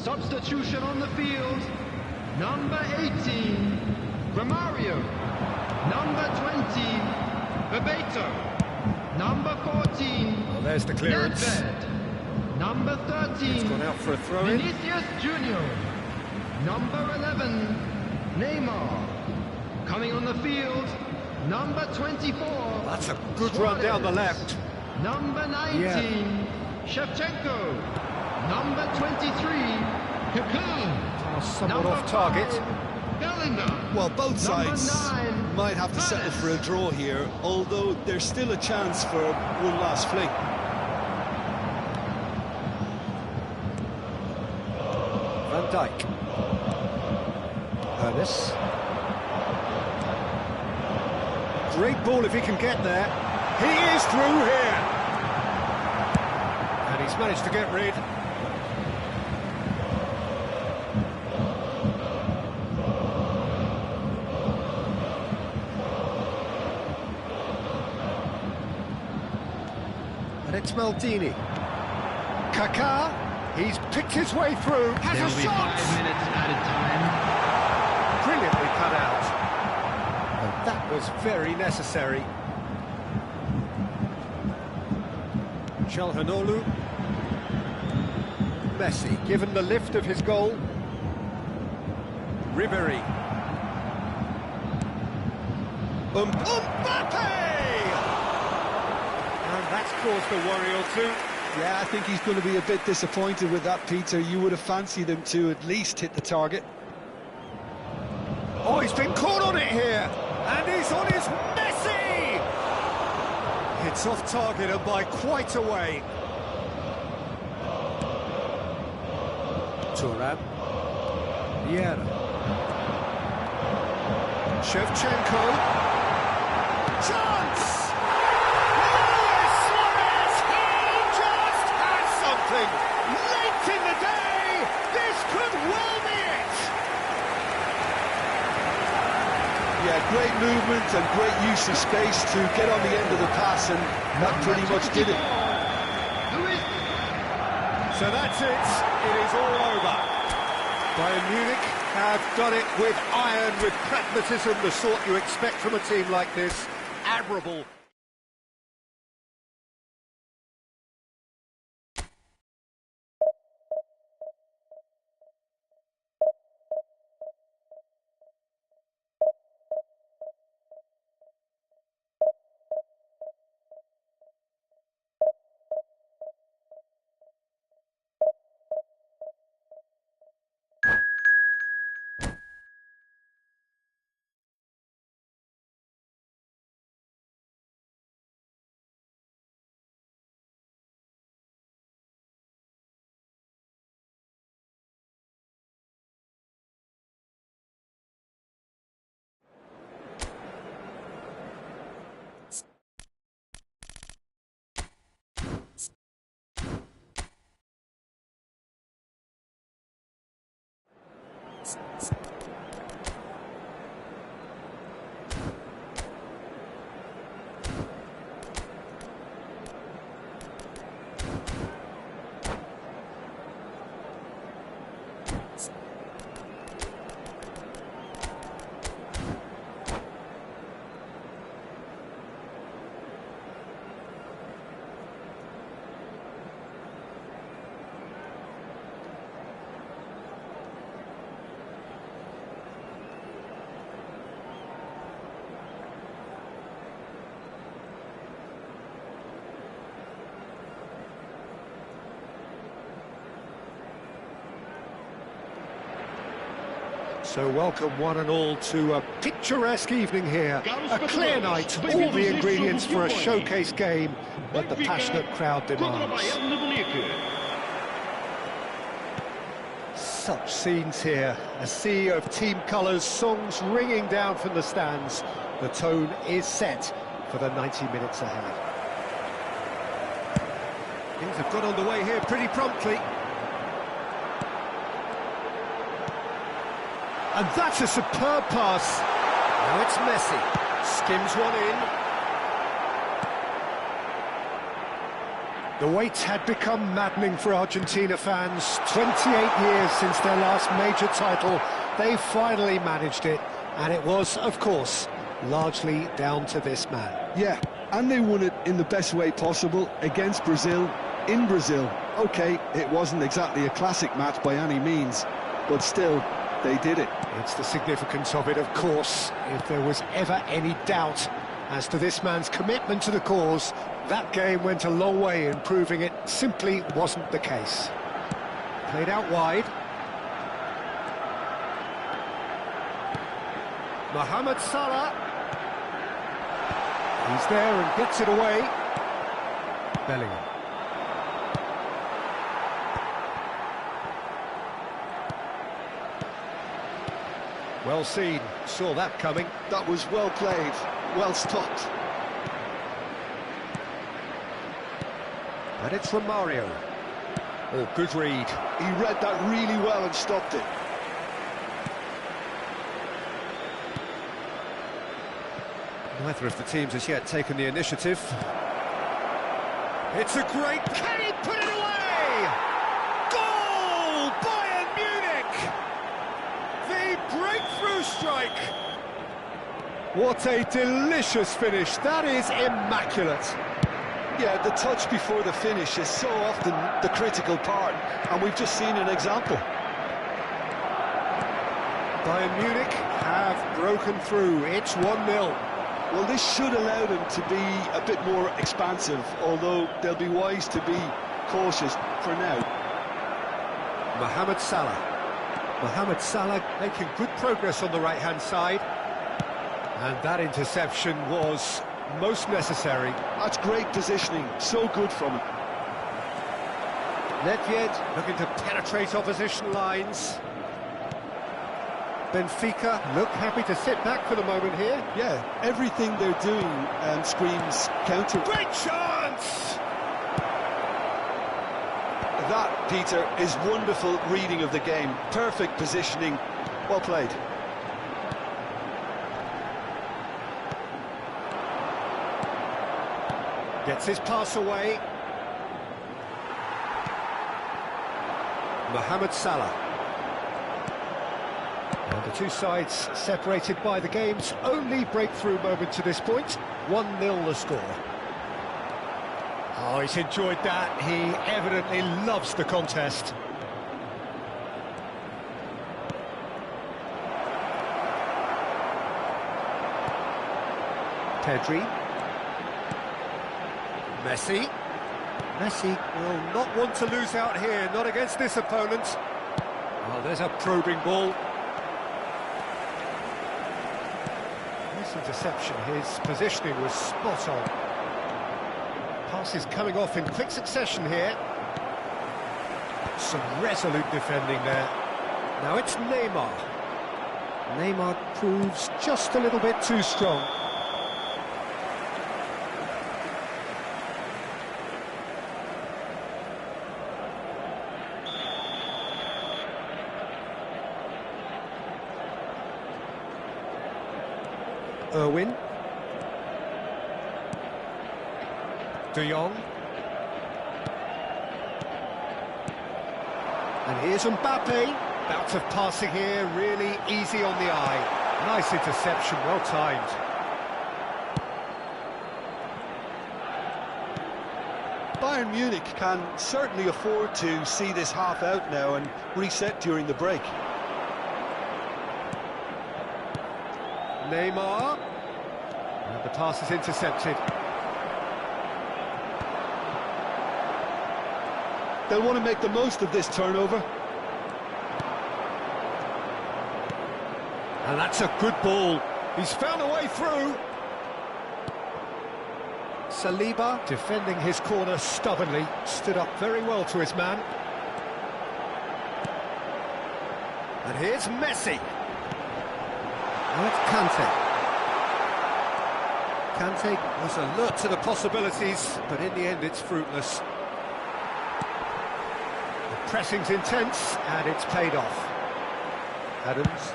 Substitution on the field. Number 18, Romario. Number 20, Bebeto. Number 14, Well, there's the clearance. Nedved. Number 13, It's gone out for a throw-in. Vinicius Junior. Number 11, Neymar. Coming on the field, number 24. That's a good run down the left. Number 19, Shevchenko. Number 23, Kaká. Somewhat off target. Bellingham. Well, both Number sides 9, might have to settle for a draw here, although there's still a chance for one last fling. Van Dijk. Ernest. Great ball if he can get there. He is through here. And he's managed to get rid. And it's Maldini. Kaká, he's picked his way through, has There a will be shot! 5 minutes added time. Brilliantly cut out. And that was very necessary. Çalhanoğlu. Messi, given the lift of his goal. Ribery. Mbappe! And that's caused a worry or two. Yeah, I think he's going to be a bit disappointed with that, Peter. You would have fancied him to at least hit the target. Oh, he's been caught on it here. And he's on his Messi! It's off target and by quite a way. Thuram. Vieira. Shevchenko. Chance! Luis Suarez! He just has something! Late in the day, this could well be it! Yeah, great movement and great use of space to get on the end of the pass, and that pretty much did it. So that's it. It is all over. Bayern Munich have done it with iron, with pragmatism, the sort you expect from a team like this. Admirable. So welcome one and all to a picturesque evening here, a clear night, all the ingredients for a showcase game that the passionate crowd demands. Such scenes here, a sea of team colours, songs ringing down from the stands. The tone is set for the 90 minutes ahead. Things have got underway here pretty promptly. And that's a superb pass. Now it's Messi. Skims one in. The wait had become maddening for Argentina fans. 28 years since their last major title. They finally managed it. And it was, of course, largely down to this man. Yeah, and they won it in the best way possible against Brazil, in Brazil. OK, it wasn't exactly a classic match by any means, but still, they did it. It's the significance of it, of course. If there was ever any doubt as to this man's commitment to the cause, that game went a long way in proving it simply wasn't the case. Played out wide. Mohamed Salah. He's there and gets it away. Bellingham. Well seen, saw that coming. That was well played, well stopped. And it's Romario. Oh, good read. He read that really well and stopped it. Neither of the teams has yet taken the initiative. It's a great... Can he put it away? Goal! Bayern Munich! The breakthrough strike! What a delicious finish. That is immaculate. Yeah, the touch before the finish is so often the critical part, and we've just seen an example. Bayern Munich have broken through. It's 1-0. Well, this should allow them to be a bit more expansive, although they'll be wise to be cautious for now. Mohamed Salah. Mohamed Salah making good progress on the right-hand side. And that interception was most necessary. That's great positioning, so good from him. Nedved looking to penetrate opposition lines. Benfica look happy to sit back for the moment here. Yeah, everything they're doing screams counter. Great chance! That, Peter, is wonderful reading of the game. Perfect positioning, well played. Gets his pass away. Mohamed Salah. And the two sides separated by the game's only breakthrough moment to this point. 1-0 the score. Oh, he's enjoyed that. He evidently loves the contest. Pedri. Messi. Messi will not want to lose out here, not against this opponent. Oh, there's a probing ball. Nice interception, his positioning was spot on. Passes coming off in quick succession here. Some resolute defending there. Now it's Neymar. Neymar proves just a little bit too strong. Irwin. De Jong. And here's Mbappe. Bout of passing here, really easy on the eye. Nice interception, well timed. Bayern Munich can certainly afford to see this half out now and reset during the break. Neymar. And the pass is intercepted. They'll want to make the most of this turnover. And that's a good ball. He's found a way through. Saliba defending his corner stubbornly, stood up very well to his man. And here's Messi. Now it's Kante. Kante was alert to the possibilities, but in the end it's fruitless. The pressing's intense, and it's paid off. Adams.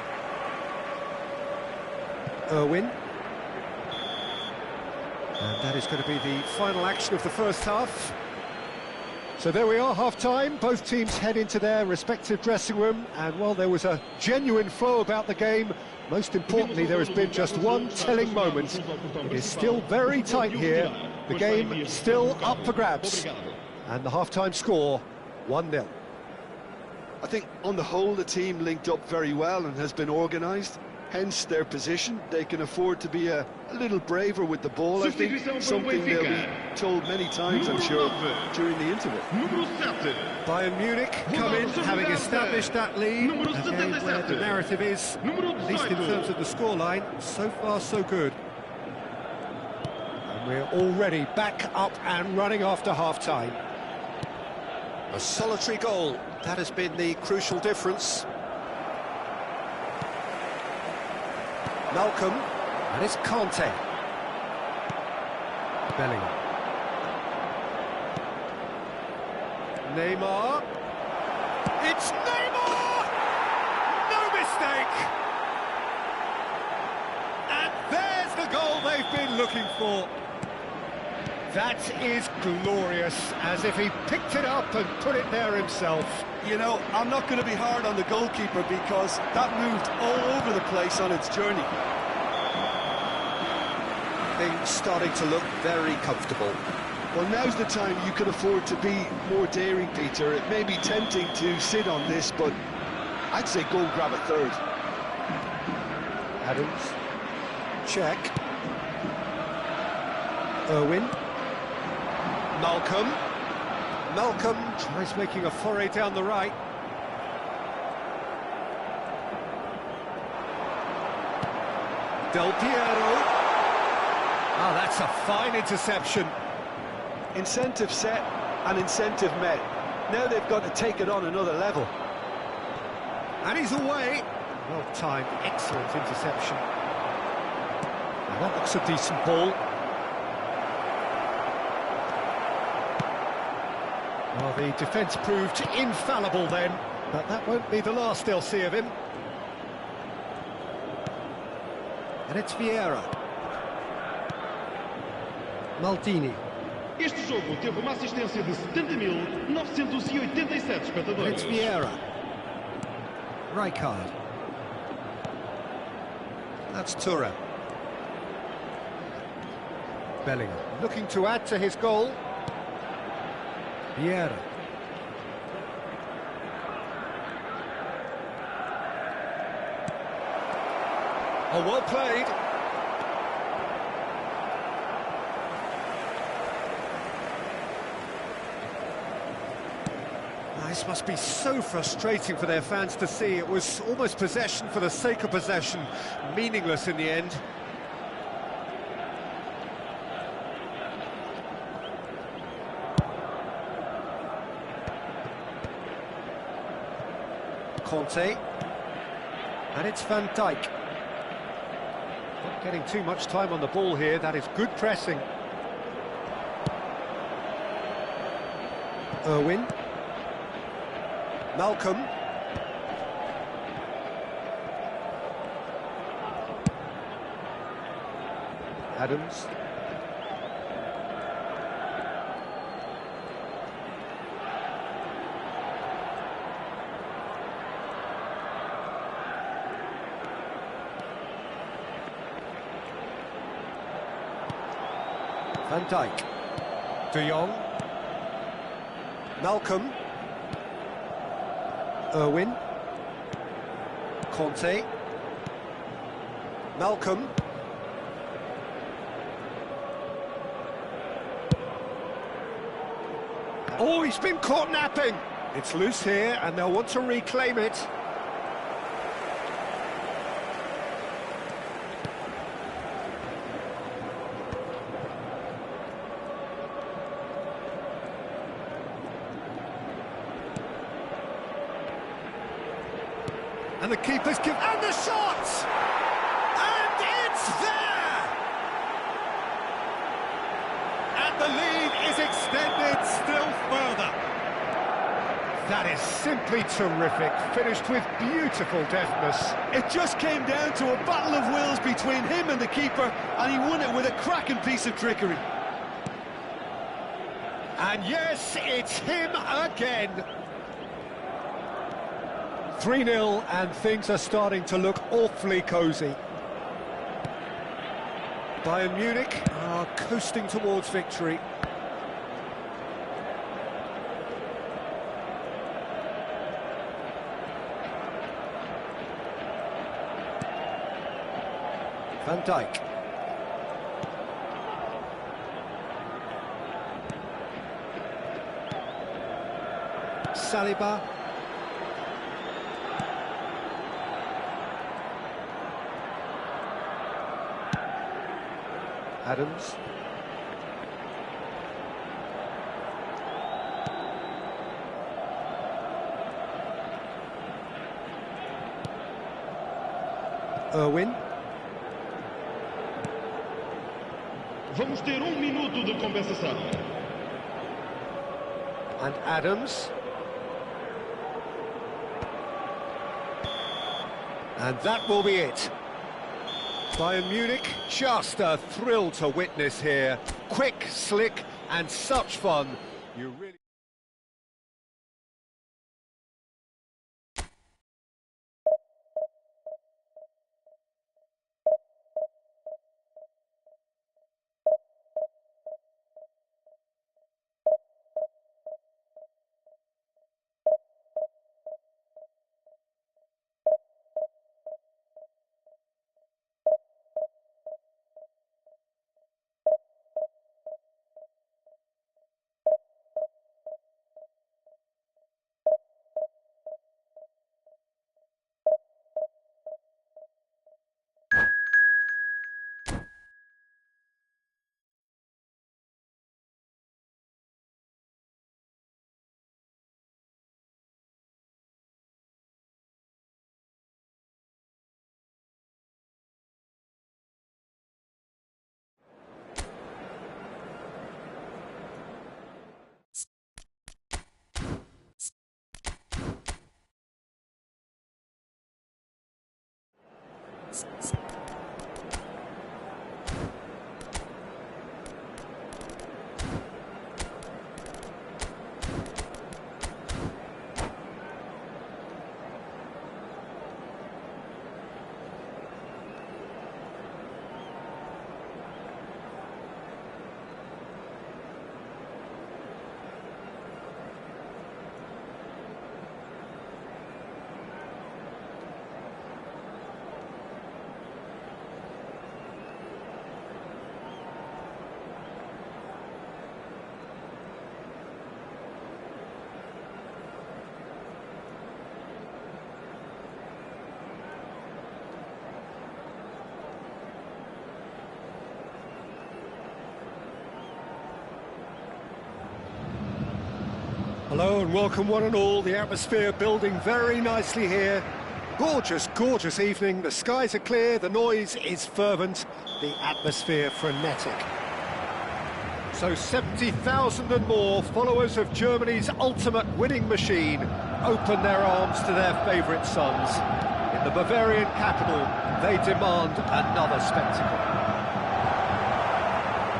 Irwin. And that is going to be the final action of the first half. So there we are, half-time. Both teams head into their respective dressing room, and while there was a genuine flow about the game, most importantly there has been just one telling moment. It is still very tight here. The game still up for grabs. And the half-time score, 1-0. I think on the whole the team linked up very well and has been organised. Hence their position. They can afford to be a little braver with the ball, I think. Something they'll be told many times, I'm sure, during the interval. Bayern Munich come in, having established that lead. Again, where the narrative is, at least in terms of the scoreline, so far so good. And we're already back up and running after half-time. A solitary goal, that has been the crucial difference. Malcolm, and it's Kante. Bellingham. Neymar. It's Neymar! No mistake! And there's the goal they've been looking for. That is glorious, as if he picked it up and put it there himself. You know, I'm not going to be hard on the goalkeeper because that moved all over the place on its journey. Things starting to look very comfortable. Well, now's the time you can afford to be more daring, Peter. It may be tempting to sit on this, but I'd say go and grab a third. Adams. Check. Irwin. Malcolm. Malcolm tries making a foray down the right. Del Piero. Oh, that's a fine interception. Incentive set and incentive met. Now they've got to take it on another level. And he's away. Well timed, excellent interception. Now that looks a decent ball. Well, the defence proved infallible then, but that won't be the last they'll see of him. And it's Vieira. Maldini. Este jogo teve uma assistência de 70.987 espectadores. It's Vieira. Rijkaard. That's Thuram. Bellingham looking to add to his goal. Vieira. Oh, well played. This must be so frustrating for their fans to see. It was almost possession for the sake of possession, meaningless in the end. Kante, and it's Van Dijk. Not getting too much time on the ball here. That is good pressing. Irwin. Malcolm. Adams. Van Dijk. De Jong. Malcolm. Irwin. Kante. Malcolm. Oh, he's been caught napping. It's loose here, and they'll want to reclaim it. And the keeper's give... And the shot! And it's there! And the lead is extended still further. That is simply terrific, finished with beautiful deftness. It just came down to a battle of wills between him and the keeper, and he won it with a cracking piece of trickery. And yes, it's him again. 3-0, and things are starting to look awfully cosy. Bayern Munich are coasting towards victory. Van Dijk. Saliba. Adams. Irwin. Vamos ter minuto de compensação. And Adams. And that will be it. Bayern Munich, just a thrill to witness here. Quick, slick, and such fun. You really... Hello and welcome one and all. The atmosphere building very nicely here. Gorgeous, gorgeous evening. The skies are clear, the noise is fervent, the atmosphere frenetic. So 70,000 and more followers of Germany's ultimate winning machine open their arms to their favourite sons. In the Bavarian capital, they demand another spectacle.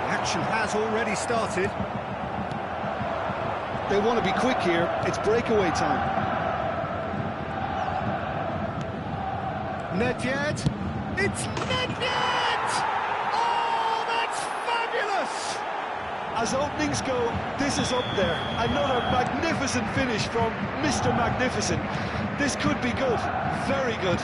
The action has already started. They want to be quick here. It's breakaway time. Nedved. It's Nedved! Oh, that's fabulous! As openings go, this is up there. Another magnificent finish from Mr. Magnificent. This could be good. Very good.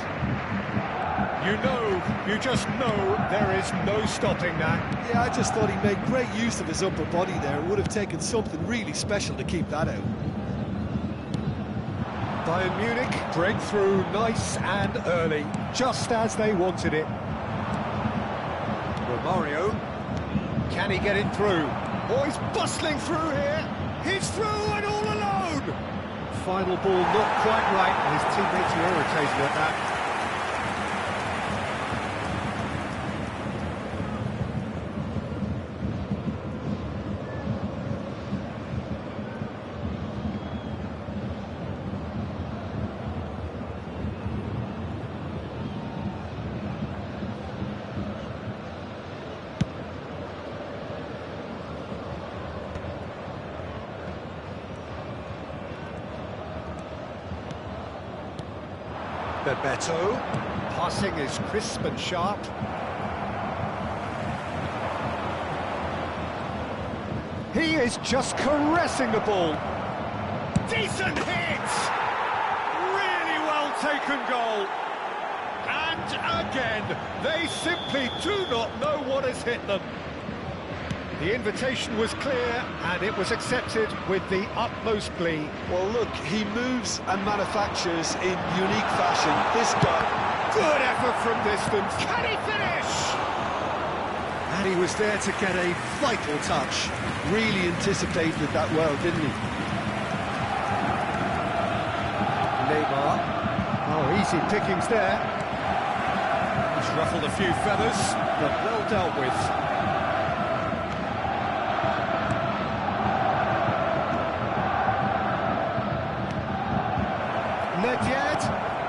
You just know there is no stopping that. Yeah, I just thought he made great use of his upper body there. It would have taken something really special to keep that out. Bayern Munich break through nice and early, just as they wanted it. Romario, can he get it through? Oh, he's bustling through here. He's through and all alone. final ball not quite right, and his teammates are irritated at that. Bebeto, passing is crisp and sharp. He is just caressing the ball. Decent hit! Really well taken goal. And again, they simply do not know what has hit them. The invitation was clear, and it was accepted with the utmost glee. Well, look, he moves and manufactures in unique fashion. This guy... Good effort from distance. Can he finish? And he was there to get a vital touch. Really anticipated that well, didn't he? Neymar. Oh, easy pickings there. He's ruffled a few feathers, but well dealt with.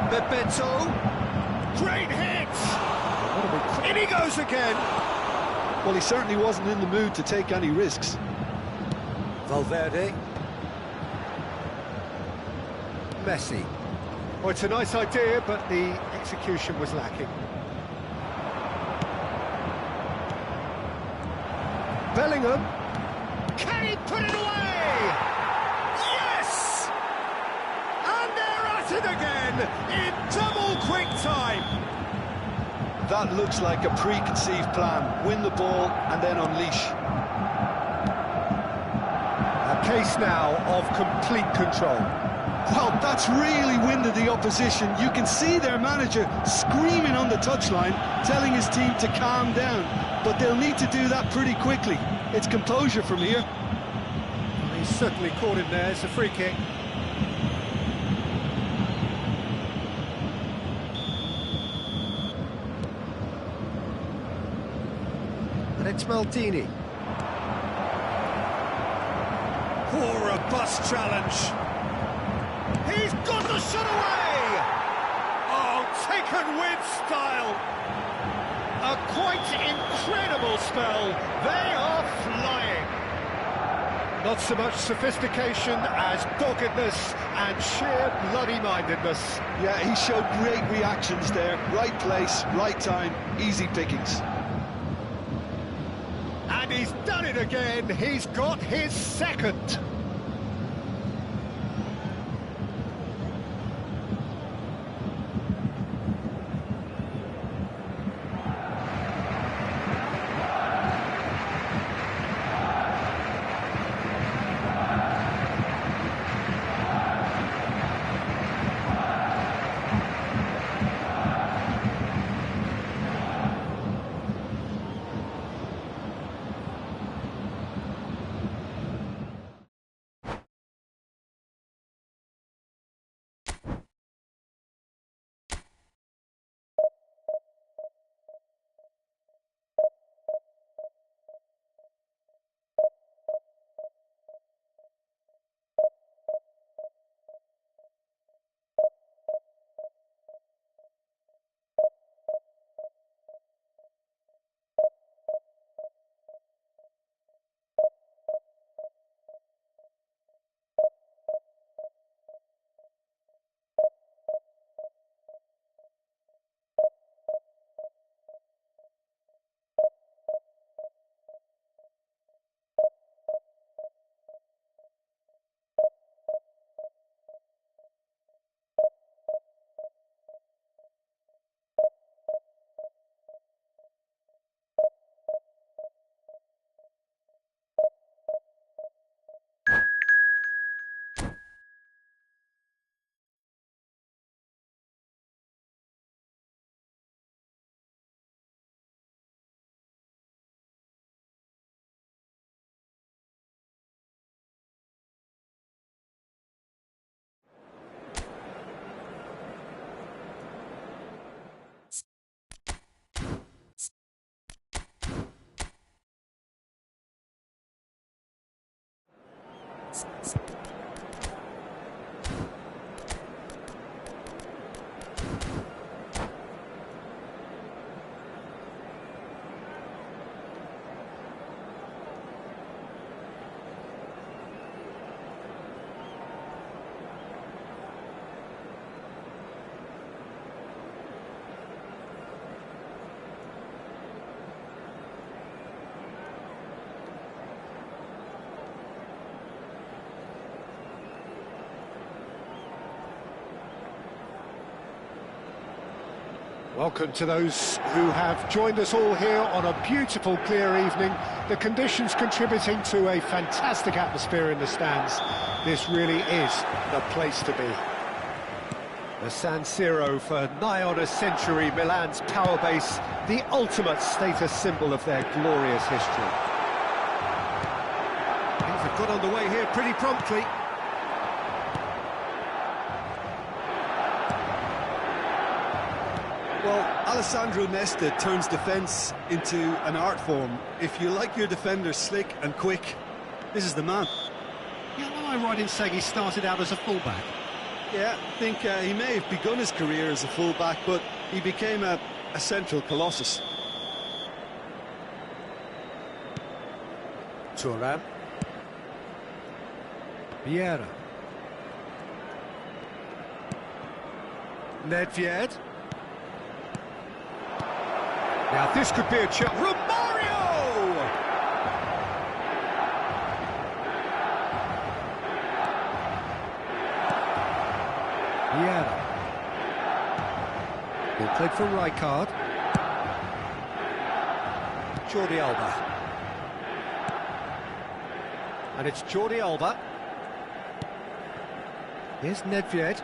Bebeto, great hit! In he goes again! Well, he certainly wasn't in the mood to take any risks. Valverde. Messi. Oh, it's a nice idea, but the execution was lacking. Bellingham. Can he put it away? Yes! And they're at it again in double quick time. That looks like a preconceived plan. Win the ball and then unleash. A case now of complete control. Well, that's really winded the opposition. You can see their manager screaming on the touchline, telling his team to calm down. But they'll need to do that pretty quickly. It's composure from here. He's certainly caught him there. It's a free kick. And it's Maldini. Oh, robust challenge. He's got the shot away! Oh, taken with style. A quite incredible spell. They are flying. Not so much sophistication as doggedness and sheer bloody-mindedness. Yeah, he showed great reactions there. Right place, right time, easy pickings. And he's done it again. He's got his second. Welcome to those who have joined us all here on a beautiful, clear evening. The conditions contributing to a fantastic atmosphere in the stands. This really is the place to be. The San Siro, for nigh on a century, Milan's power base, the ultimate status symbol of their glorious history. Things have got underway here pretty promptly. Well, Alessandro Nesta turns defence into an art form. If you like your defenders slick and quick, this is the man. Yeah, am I right in saying he started out as a fullback? Yeah, I think he may have begun his career as a fullback, but he became a central colossus. Thuram. Vieira. Nedved. Now this could be a chance. Romario! Vieira. Ball played for Rijkaard. Jordi Alba. And it's Jordi Alba. Here's Nedved.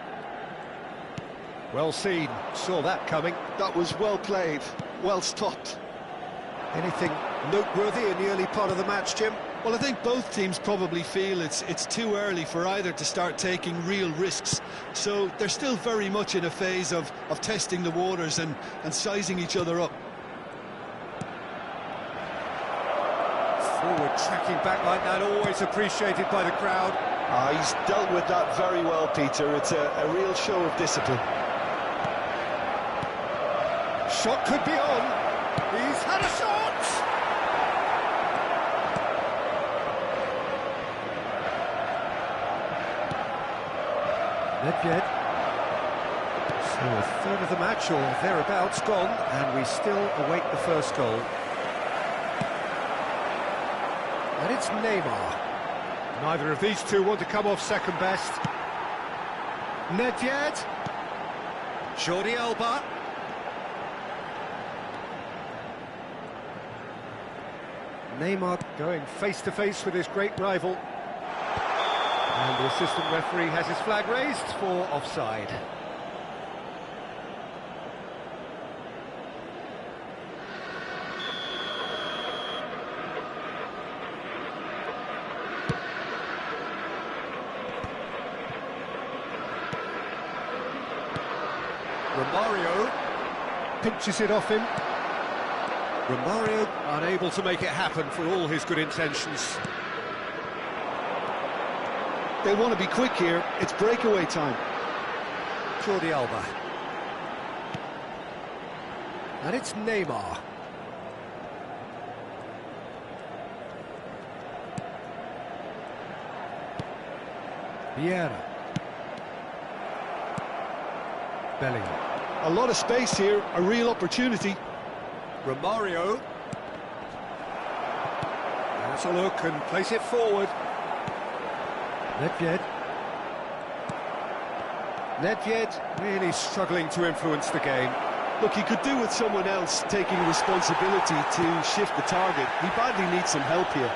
Well seen, saw that coming. That was well played, well stopped. Anything noteworthy in the early part of the match, Jim? Well, I think both teams probably feel it's too early for either to start taking real risks. So they're still very much in a phase of testing the waters and sizing each other up. Forward tracking back like that, always appreciated by the crowd. He's dealt with that very well, Peter. It's a real show of discipline. Shot could be on. He's had a shot! Nedved. So a third of the match or thereabouts gone, and we still await the first goal. And it's Neymar. Neither of these two want to come off second best. Nedved. Jordi Alba. Neymar going face-to-face with his great rival. And the assistant referee has his flag raised for offside. Romario pinches it off him. Romario unable to make it happen for all his good intentions. They want to be quick here. It's breakaway time. Jordi Alba. And it's Neymar. Vieira. Bellingham. A lot of space here, a real opportunity. Romario. Has a look and plays it forward. Nedved. Nedved really struggling to influence the game. Look, he could do with someone else taking responsibility to shift the target. He badly needs some help here.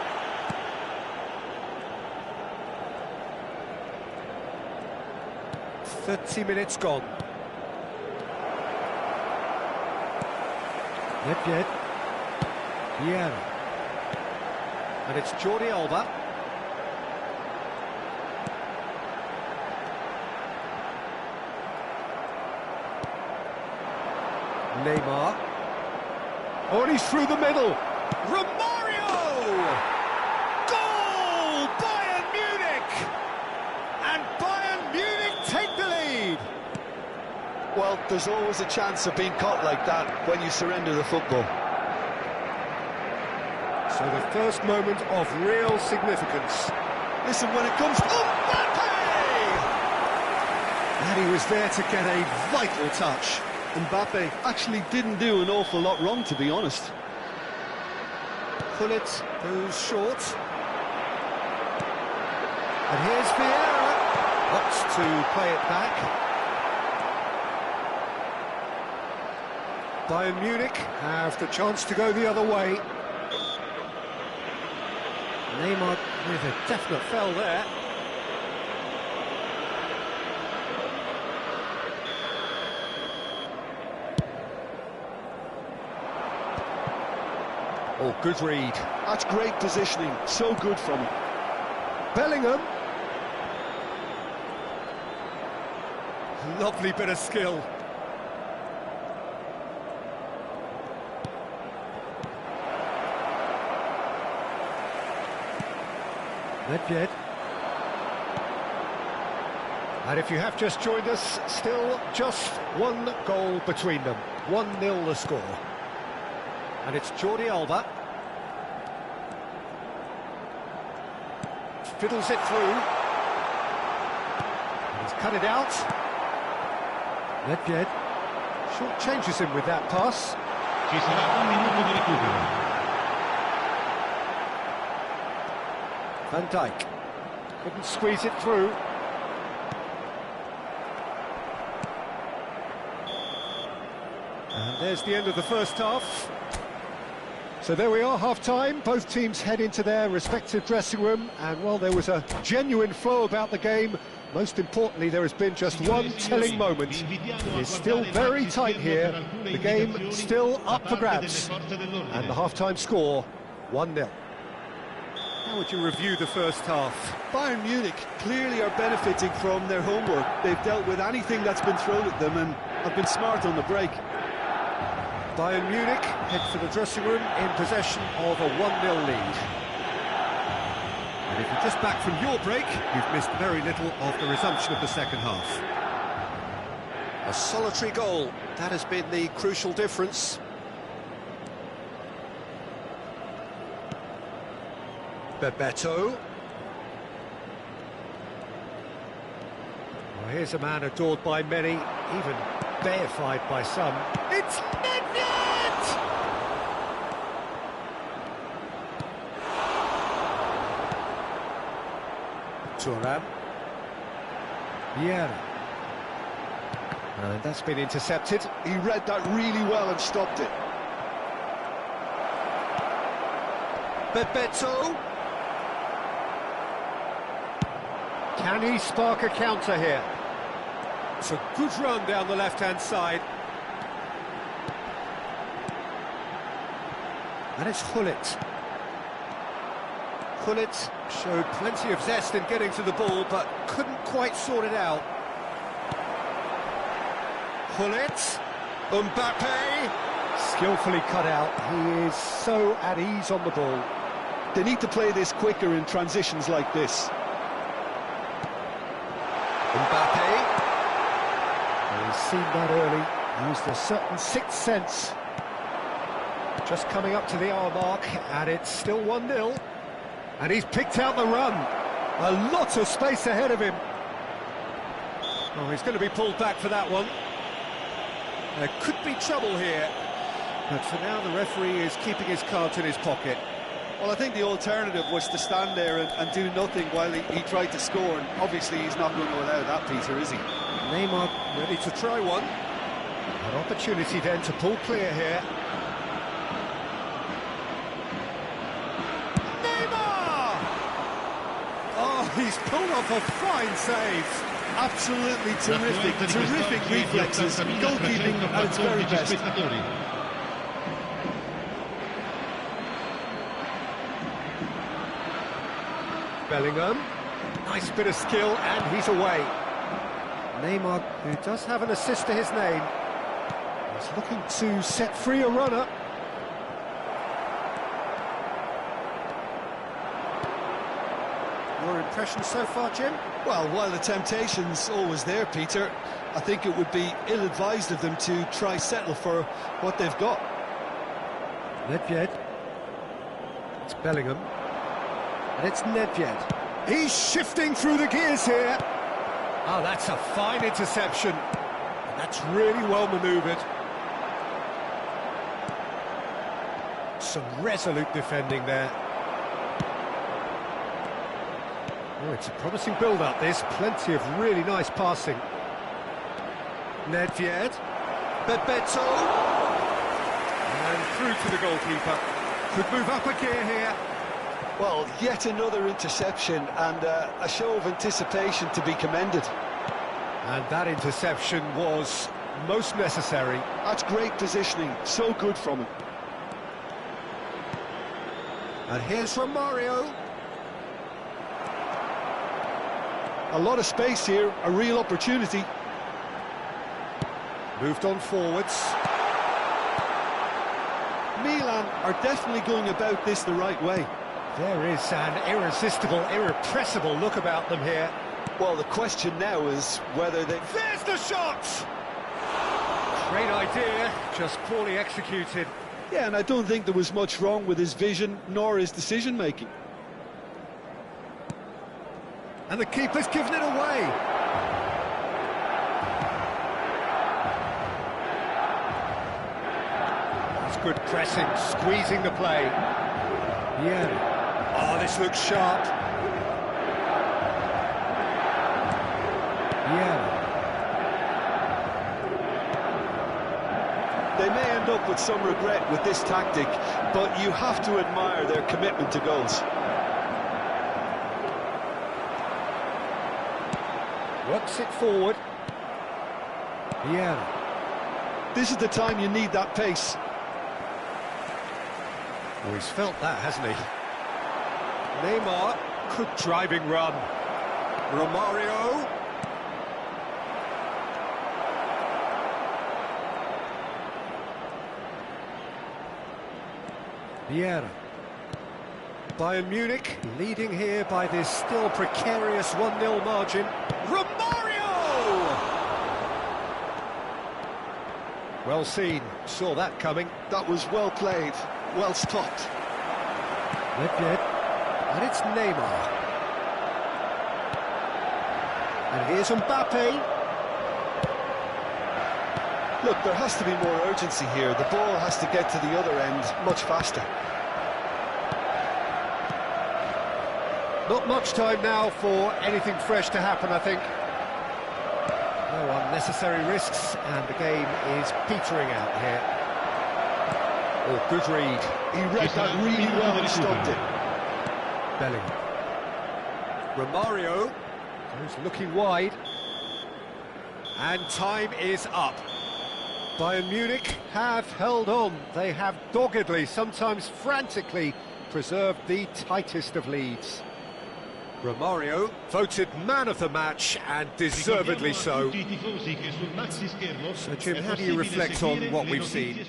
.30 minutes gone. Nedved. Vieira. And it's Jordi Alba. Neymar. Oh, and he's through the middle. Romario! Goal! Bayern Munich! Well, there's always a chance of being caught like that when you surrender the football. So the first moment of real significance. Listen, when it comes to... And he was there to get a vital touch. Mbappe actually didn't do an awful lot wrong, to be honest. Gullit goes short. And here's Vieira. Opts to play it back. Bayern Munich have the chance to go the other way. Neymar with a definite foul there. Oh, good read. That's great positioning, so good from him. Bellingham. Lovely bit of skill. Nedved. And if you have just joined us, still just one goal between them. 1-0 the score. And it's Jordi Alba. Fiddles it through. And he's cut it out. Nedved short changes him with that pass. Ci sarà un minuto di recupero. Van Dijk couldn't squeeze it through. And there's the end of the first half. So there we are, half-time. Both teams head into their respective dressing room, and while there was a genuine flow about the game, most importantly, there has been just one telling moment. It's still very tight here. The game still up for grabs. And the half-time score, 1-0. How would you review the first half? Bayern Munich clearly are benefiting from their homework. They've dealt with anything that's been thrown at them and have been smart on the break. Bayern Munich head for the dressing room in possession of a 1-0 lead. And if you're just back from your break, you've missed very little of the resumption of the second half. A solitary goal, that has been the crucial difference. Bebeto. Well, here's a man adored by many, even deified by some. It's Nedved! Thuram. Vieira. And that's been intercepted. He read that really well and stopped it. Bebeto. Can he spark a counter here? It's a good run down the left-hand side. And it's Gullit. Gullit showed plenty of zest in getting to the ball, but couldn't quite sort it out. Gullit. Mbappe. Skillfully cut out. He is so at ease on the ball. They need to play this quicker in transitions like this. Mbappe. He's seen that early, used a certain sixth sense. Just coming up to the hour mark, and it's still 1-0. And he's picked out the run. A lot of space ahead of him. Oh, he's going to be pulled back for that one. There could be trouble here. But for now, the referee is keeping his cards in his pocket. Well, I think the alternative was to stand there and do nothing while he tried to score, and obviously he's not going to allow that, Peter, is he? Neymar ready to try one. An opportunity then to pull clear here. Neymar! Oh, he's pulled off a fine save. Absolutely terrific reflexes, goalkeeping at its very best. Bellingham, nice bit of skill, and he's away. Neymar, who does have an assist to his name, is looking to set free a runner. You're impressions so far, Jim? Well, while the temptation's always there, Peter, I think it would be ill-advised of them to try settle for what they've got. Nedved. It's Bellingham. And it's Nedved. He's shifting through the gears here. Oh, that's a fine interception. And that's really well manoeuvred. Some resolute defending there. Oh, it's a promising build-up, this. Plenty of really nice passing. Nedved. Bebeto. And through to the goalkeeper. Could move up a gear here. Well, yet another interception and a show of anticipation to be commended. And that interception was most necessary. That's great positioning, so good from him. And here's Romario. A lot of space here, a real opportunity. Moved on forwards. Milan are definitely going about this the right way. There is an irresistible, irrepressible look about them here. Well, the question now is whether they... There's the shot! Great idea, just poorly executed. Yeah, and I don't think there was much wrong with his vision, nor his decision-making. And the keeper's given it away. That's good pressing, squeezing the play. Yeah. Oh, this looks sharp. Yeah. They may end up with some regret with this tactic, but you have to admire their commitment to goals. Works it forward. Yeah. This is the time you need that pace. Oh, he's felt that, hasn't he? Neymar, good driving run. Romario. Vieira. Bayern Munich leading here by this still precarious 1-0 margin. Romario! Well seen, saw that coming. That was well played, well stopped. Nedved, and it's Neymar. And here's Mbappe. Look, there has to be more urgency here. The ball has to get to the other end much faster. Not much time now for anything fresh to happen, I think. No unnecessary risks, and the game is petering out here. Oh, good read. He read that really well and stopped it. Bellingham. Romario goes looking wide. And time is up. Bayern Munich have held on. They have doggedly, sometimes frantically, preserved the tightest of leads. Romario voted man of the match, and deservedly so. So, Jim, how do you reflect on what we've seen?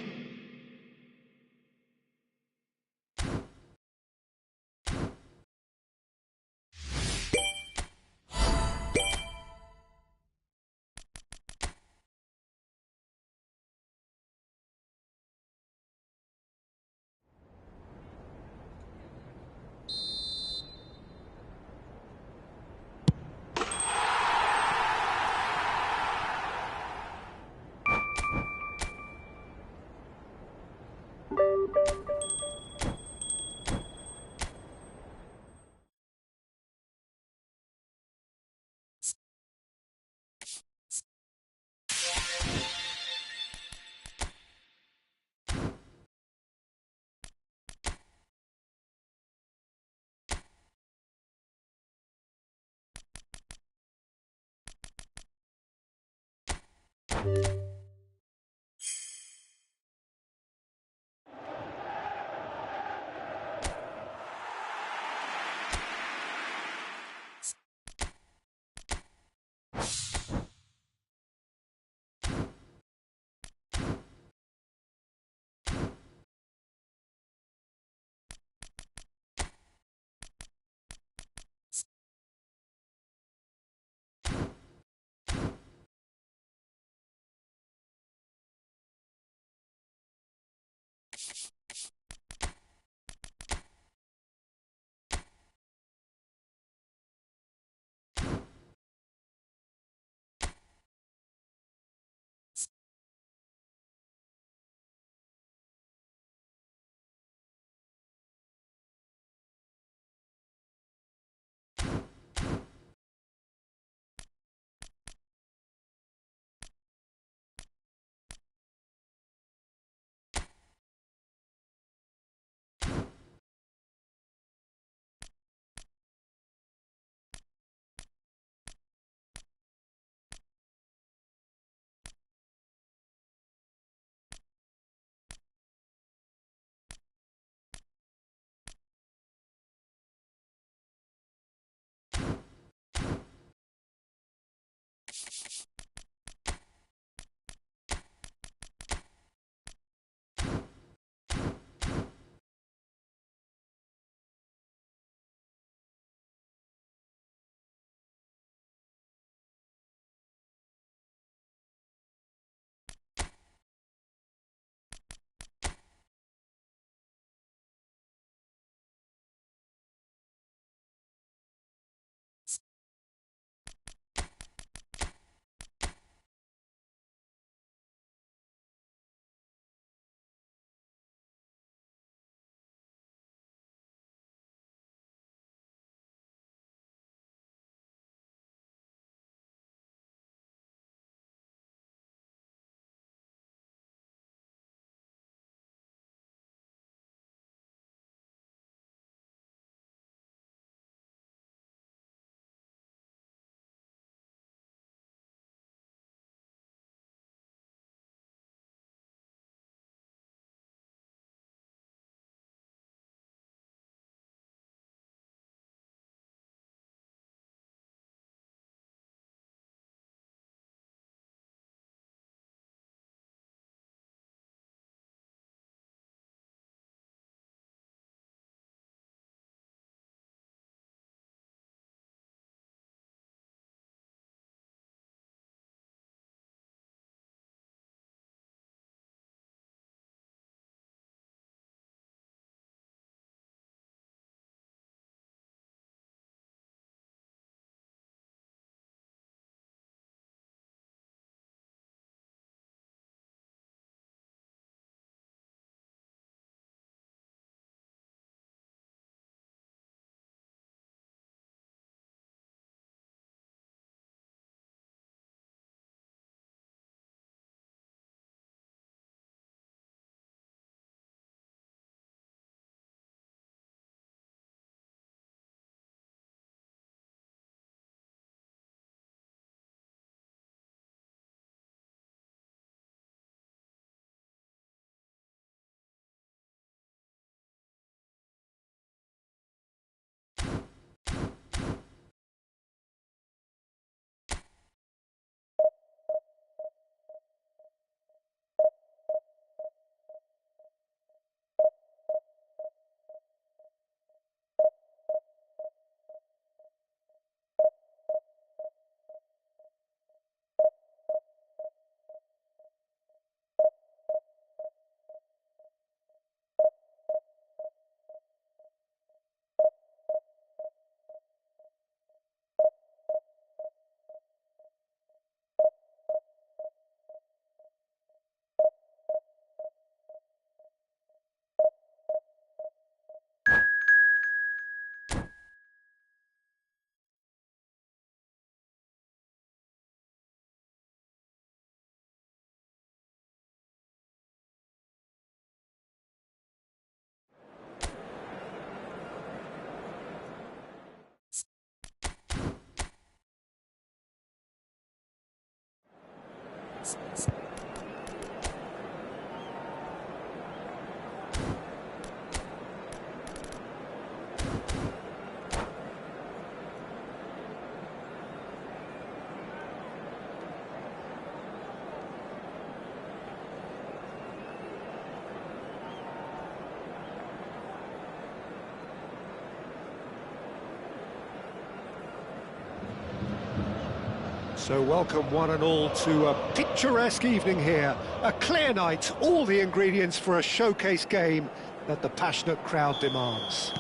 So welcome one and all to a picturesque evening here. A clear night, all the ingredients for a showcase game that the passionate crowd demands.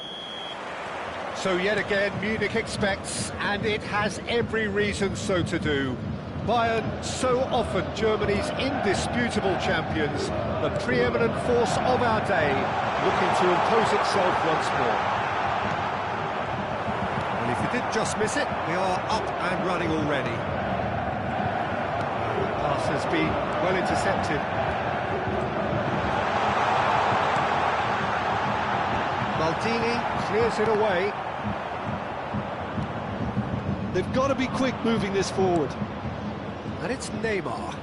So yet again, Munich expects, and it has every reason so to do. Bayern, so often Germany's indisputable champions, the preeminent force of our day, looking to impose itself once more. And if you did just miss it, we are up and running already. The pass has been well intercepted. Maldini clears it away. They've got to be quick moving this forward. And it's Neymar.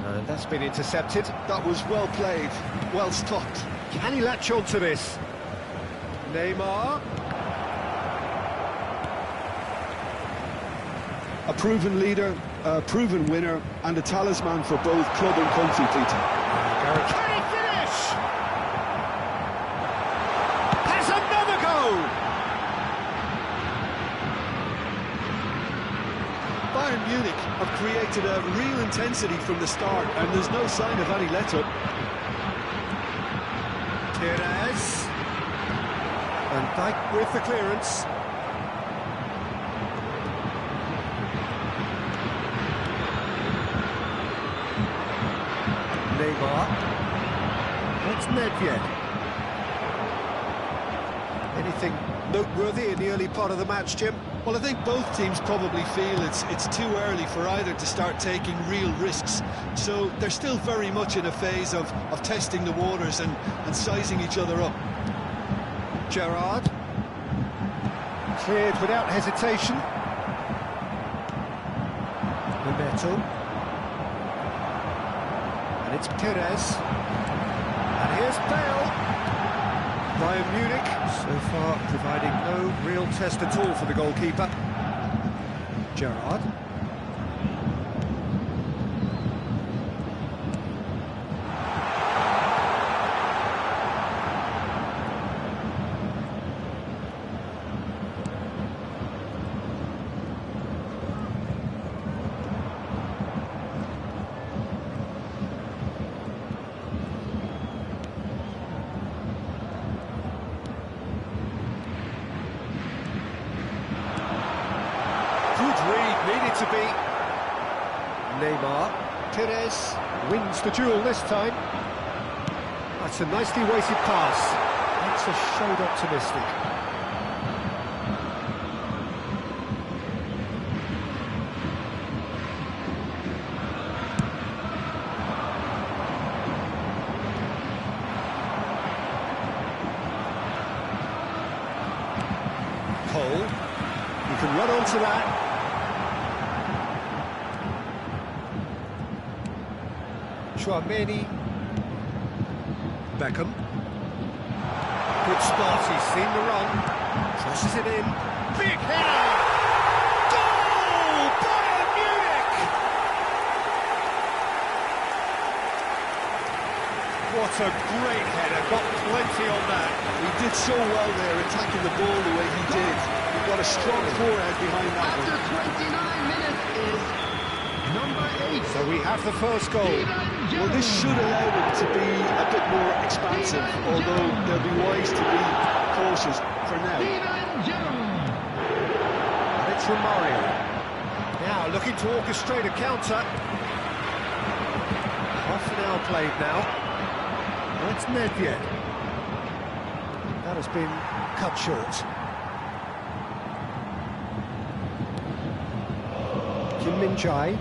And that's been intercepted. That was well played, well stopped. Can he latch on to this? Neymar. A proven leader, a proven winner, and a talisman for both club and country, Peter. Can he finish? Has another goal! Bayern Munich have created a real intensity from the start, and there's no sign of any let-up. Perez. Van Dijk with the clearance. Neymar. That's Nedved. Anything noteworthy in the early part of the match, Jim? Well, I think both teams probably feel it's too early for either to start taking real risks. So they're still very much in a phase of testing the waters and sizing each other up. Gerrard. Cleared without hesitation. Bebeto. And it's Perez. And here's Bale. Bayern Munich, so far providing no real test at all for the goalkeeper. Gerrard. Needed to be. Neymar. Perez wins the duel this time. That's a nicely weighted pass. Makes us showed optimistic. Cole. You can run onto that. Chouameni. Beckham. Good spot, he's seen the run. Crosses it in. Big header! Goal! Bayern Munich! What a great header, got plenty on that. He did so well there, attacking the ball the way he did. He got a strong forehead behind that After one. 29 minutes is number 8. So we have the first goal. Well, this should allow them to be a bit more expansive, although they'll be wise to be cautious for now. And it's Romario. Now looking to orchestrate a counter. Half an hour played now. That's Nedved. That has been cut short. Kim Min-jae.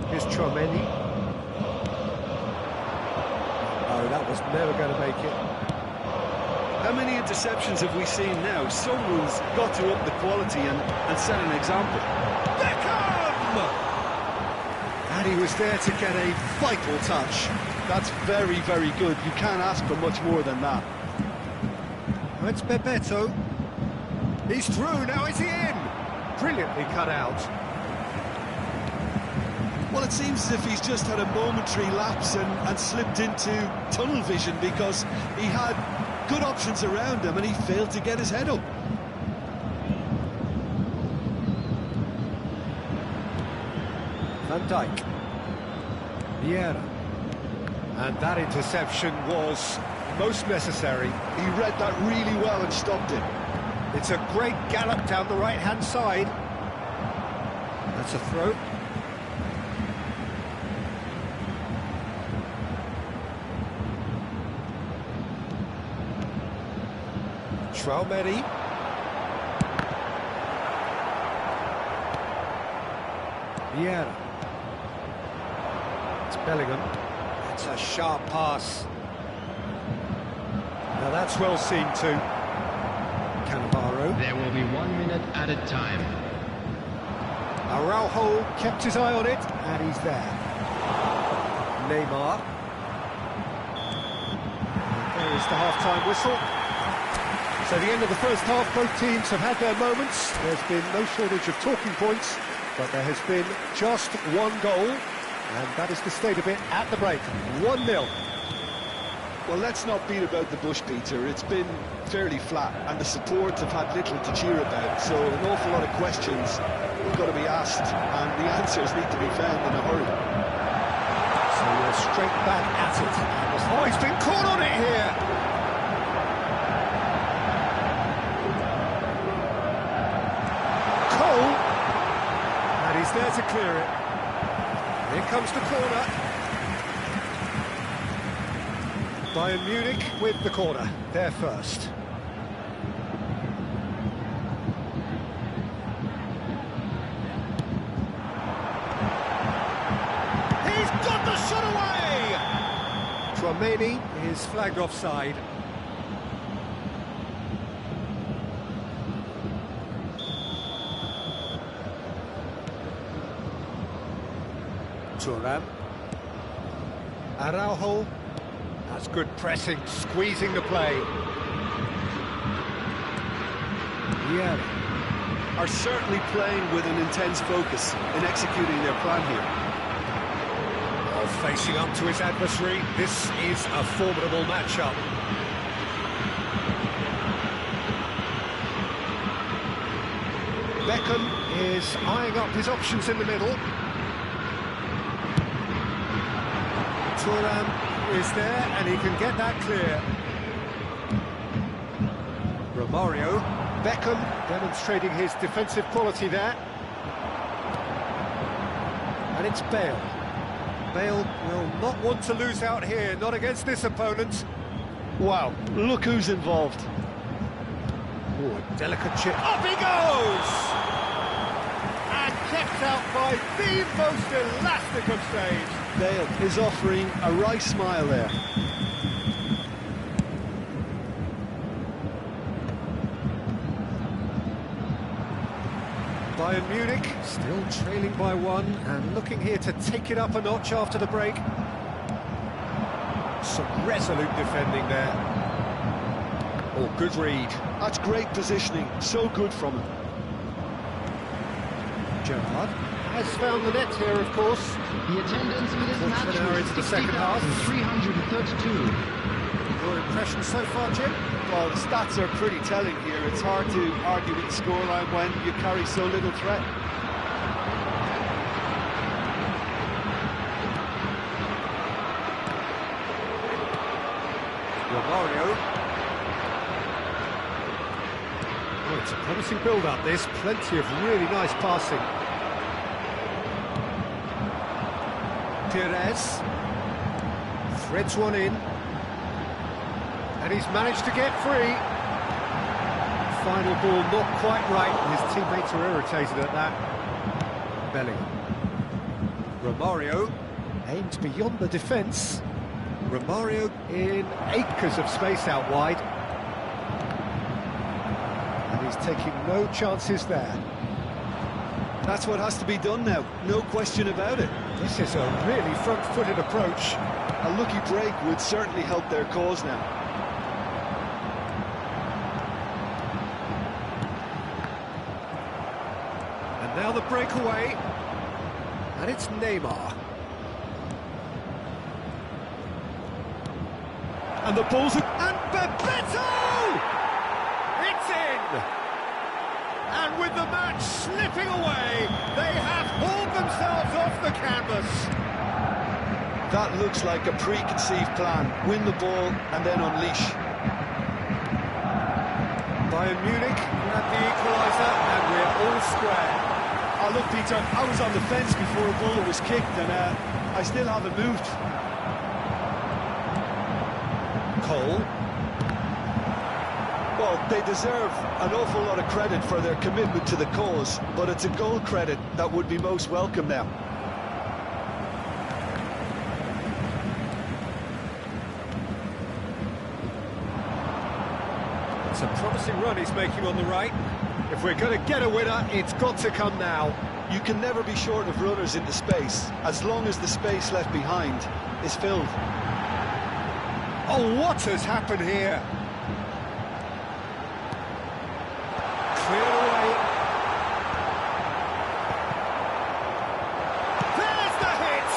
Here's Chouameni. Oh, that was never going to make it. How many interceptions have we seen now? Someone's got to up the quality and set an example. Beckham! And he was there to get a vital touch. That's very, very good. You can't ask for much more than that. Oh, it's Bebeto. He's through, now is he in? Brilliantly cut out. Well, it seems as if he's just had a momentary lapse and slipped into tunnel vision because he had good options around him and he failed to get his head up. Van Dijk. Vieira. And that interception was most necessary. He read that really well and stopped it. It's a great gallop down the right-hand side. That's a throw. Traumeri. Vieira. It's Bellingham. It's a sharp pass. Now that's well seen too. Cannavaro. There will be 1 minute added time. Araujo kept his eye on it, and he's there. Neymar. There is the half-time whistle. So the end of the first half, both teams have had their moments. There's been no shortage of talking points, but there has been just one goal, and that is the state of it at the break. 1-0. Well, let's not beat about the bush, Peter. It's been fairly flat, and the supports have had little to cheer about, so an awful lot of questions have got to be asked, and the answers need to be found in a hurry. So we're straight back at it. Oh, he's been caught on it here! Cole! And he's there to clear it. Here comes the corner. Bayern Munich with the corner, there first. He's got the shot away! Traumeri is flagged offside. Thuram. Araujo. That's good pressing, squeezing the play. Yeah. Are certainly playing with an intense focus in executing their plan here. Oh, facing up to his adversary, this is a formidable matchup. Beckham is eyeing up his options in the middle. Thuram is there, and he can get that clear. Romario. Beckham demonstrating his defensive quality there. And it's Bale. Bale will not want to lose out here, not against this opponent. Wow, look who's involved. Oh, a delicate chip. Up he goes! And kept out by the most elastic of saves. Bale is offering a right smile there. Bayern Munich still trailing by one and looking here to take it up a notch after the break. Some resolute defending there. Oh, good read. That's great positioning, so good from him. Gerrard has found the net here, of course. The attendance for this match into the second half. 60,332. Your impression so far, Jim? Well, the stats are pretty telling here. It's hard to argue with the scoreline when you carry so little threat. Romario. Oh, it's a promising build-up, this. Plenty of really nice passing. Perez. Threads one in. And he's managed to get free. Final ball not quite right. His teammates are irritated at that. Bellingham. Romario aims beyond the defence. Romario in acres of space out wide. And he's taking no chances there. That's what has to be done now, no question about it. This is a really front-footed approach. A lucky break would certainly help their cause now. And now the breakaway. And it's Neymar. And the ball's... And Bebeto! It's in! And with the match slipping away, they have hauled themselves off the canvas. That looks like a preconceived plan. Win the ball and then unleash. Bayern Munich grab the equaliser and we're all square. Oh, look, Peter, I was on the fence before a ball was kicked and I still haven't moved. Cole. Well, they deserve an awful lot of credit for their commitment to the cause, but it's a goal credit that would be most welcome now. It's a promising run he's making on the right. If we're going to get a winner, it's got to come now. You can never be short of runners into space, as long as the space left behind is filled. Oh, what has happened here? Cleared away. There's the hit!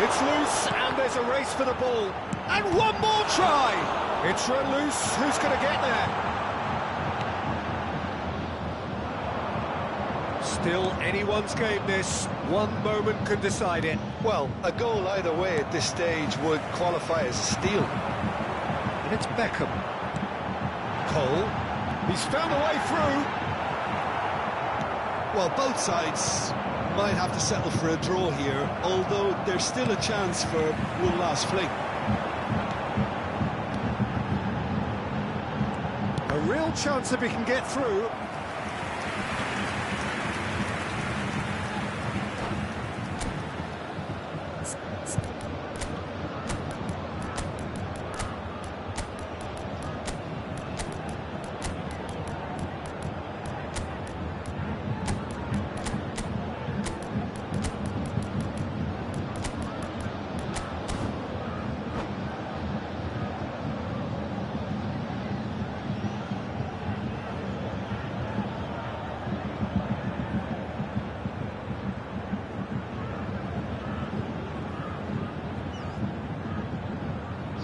It's loose, and there's a race for the ball. And one more try! It's run loose, who's going to get there? Still anyone's game, this. One moment can decide it. Well, a goal either way at this stage would qualify as a steal. And it's Beckham. Cole. He's found a way through. Well, both sides might have to settle for a draw here, although there's still a chance for one last fling. A real chance if he can get through.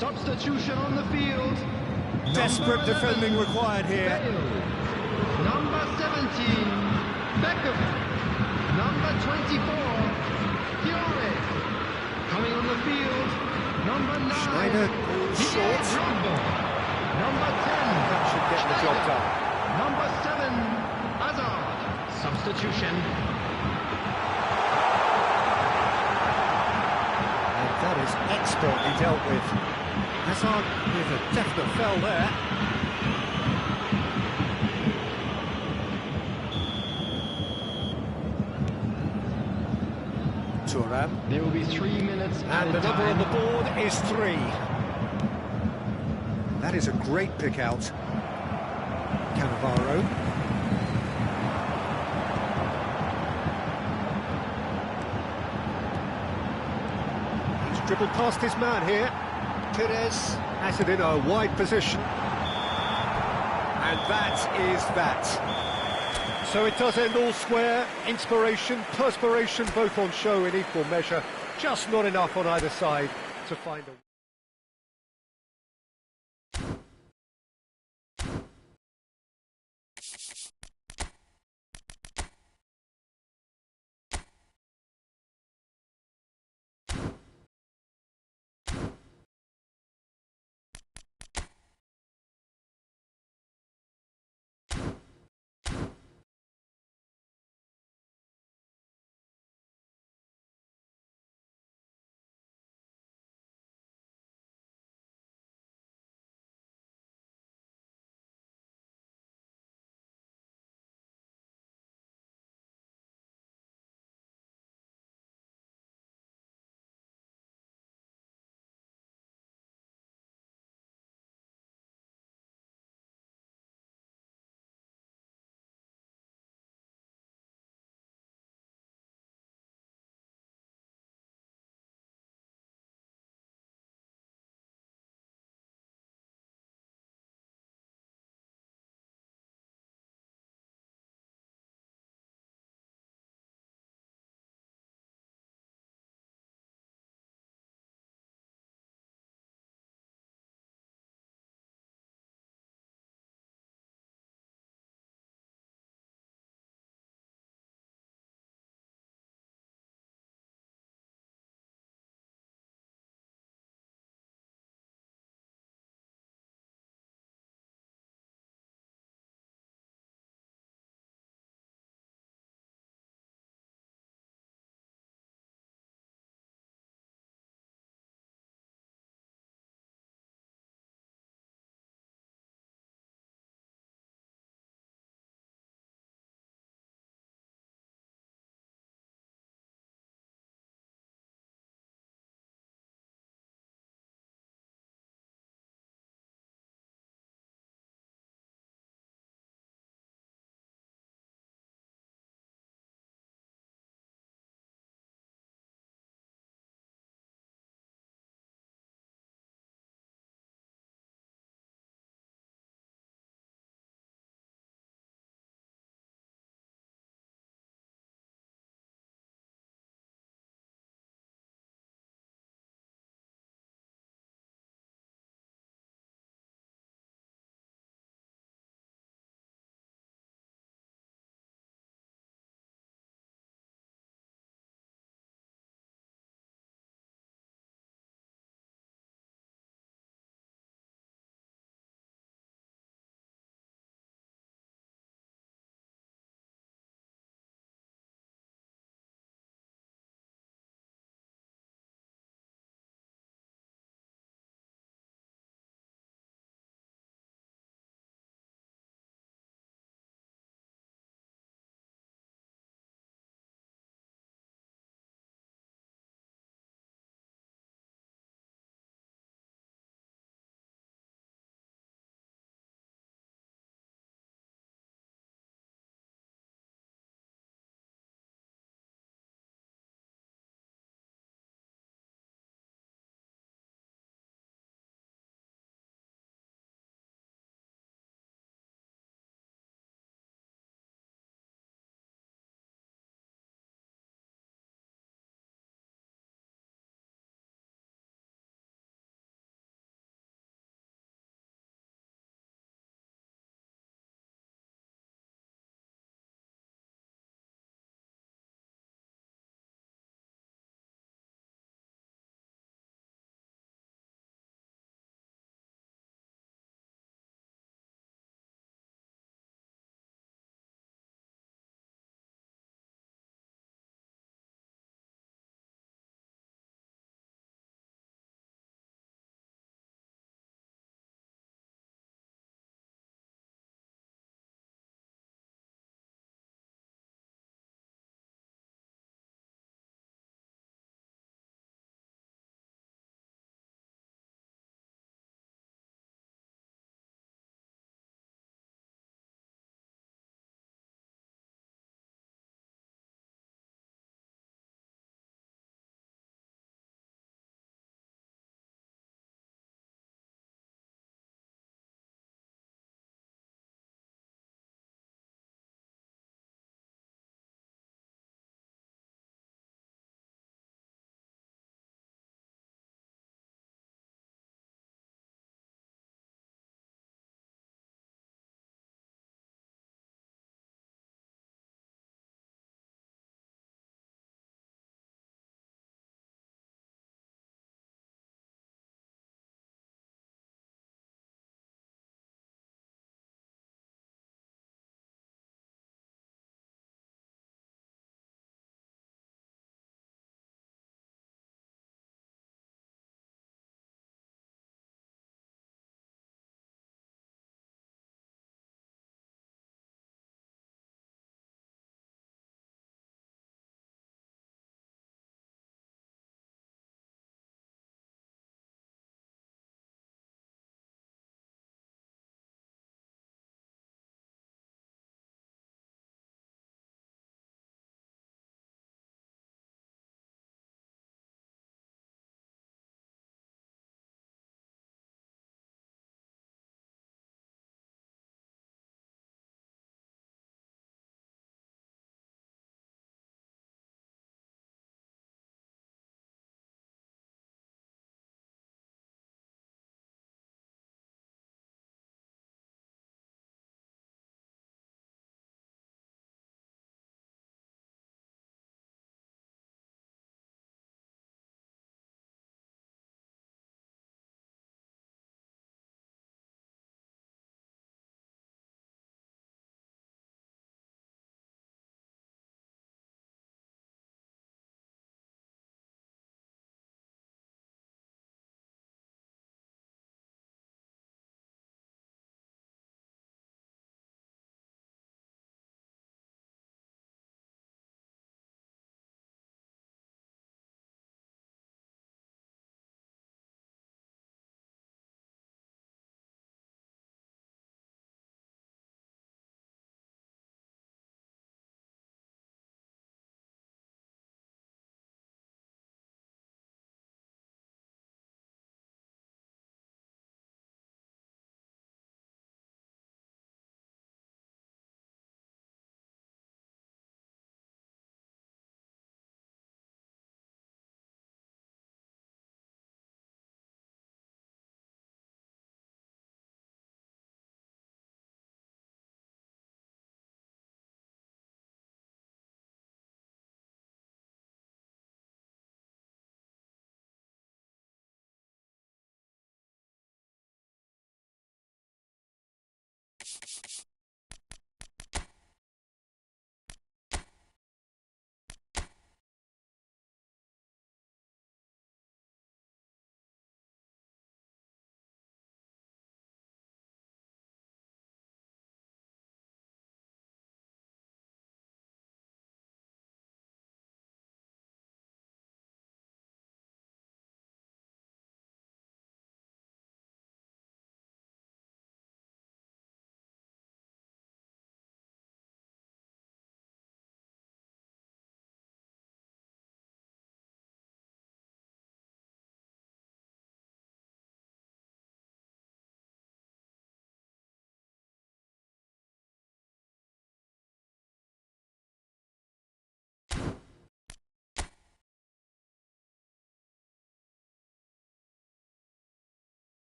Substitution on the field. Desperate defending required here. Bale. Number 17, Beckham. Number 24, Fiore. Coming on the field, number 9. Schneider goes short. Number 10. That should get the job done. Number 7, Hazard. Substitution. And that is expertly dealt with. Hazard with a definite foul there. Thuram. There will be 3 minutes And the number on the board is 3. That is a great pick out. Cannavaro. He's dribbled past his man here. Perez has it in a wide position. And that is that. So it does end all square. Inspiration, perspiration, both on show in equal measure. Just not enough on either side to find a...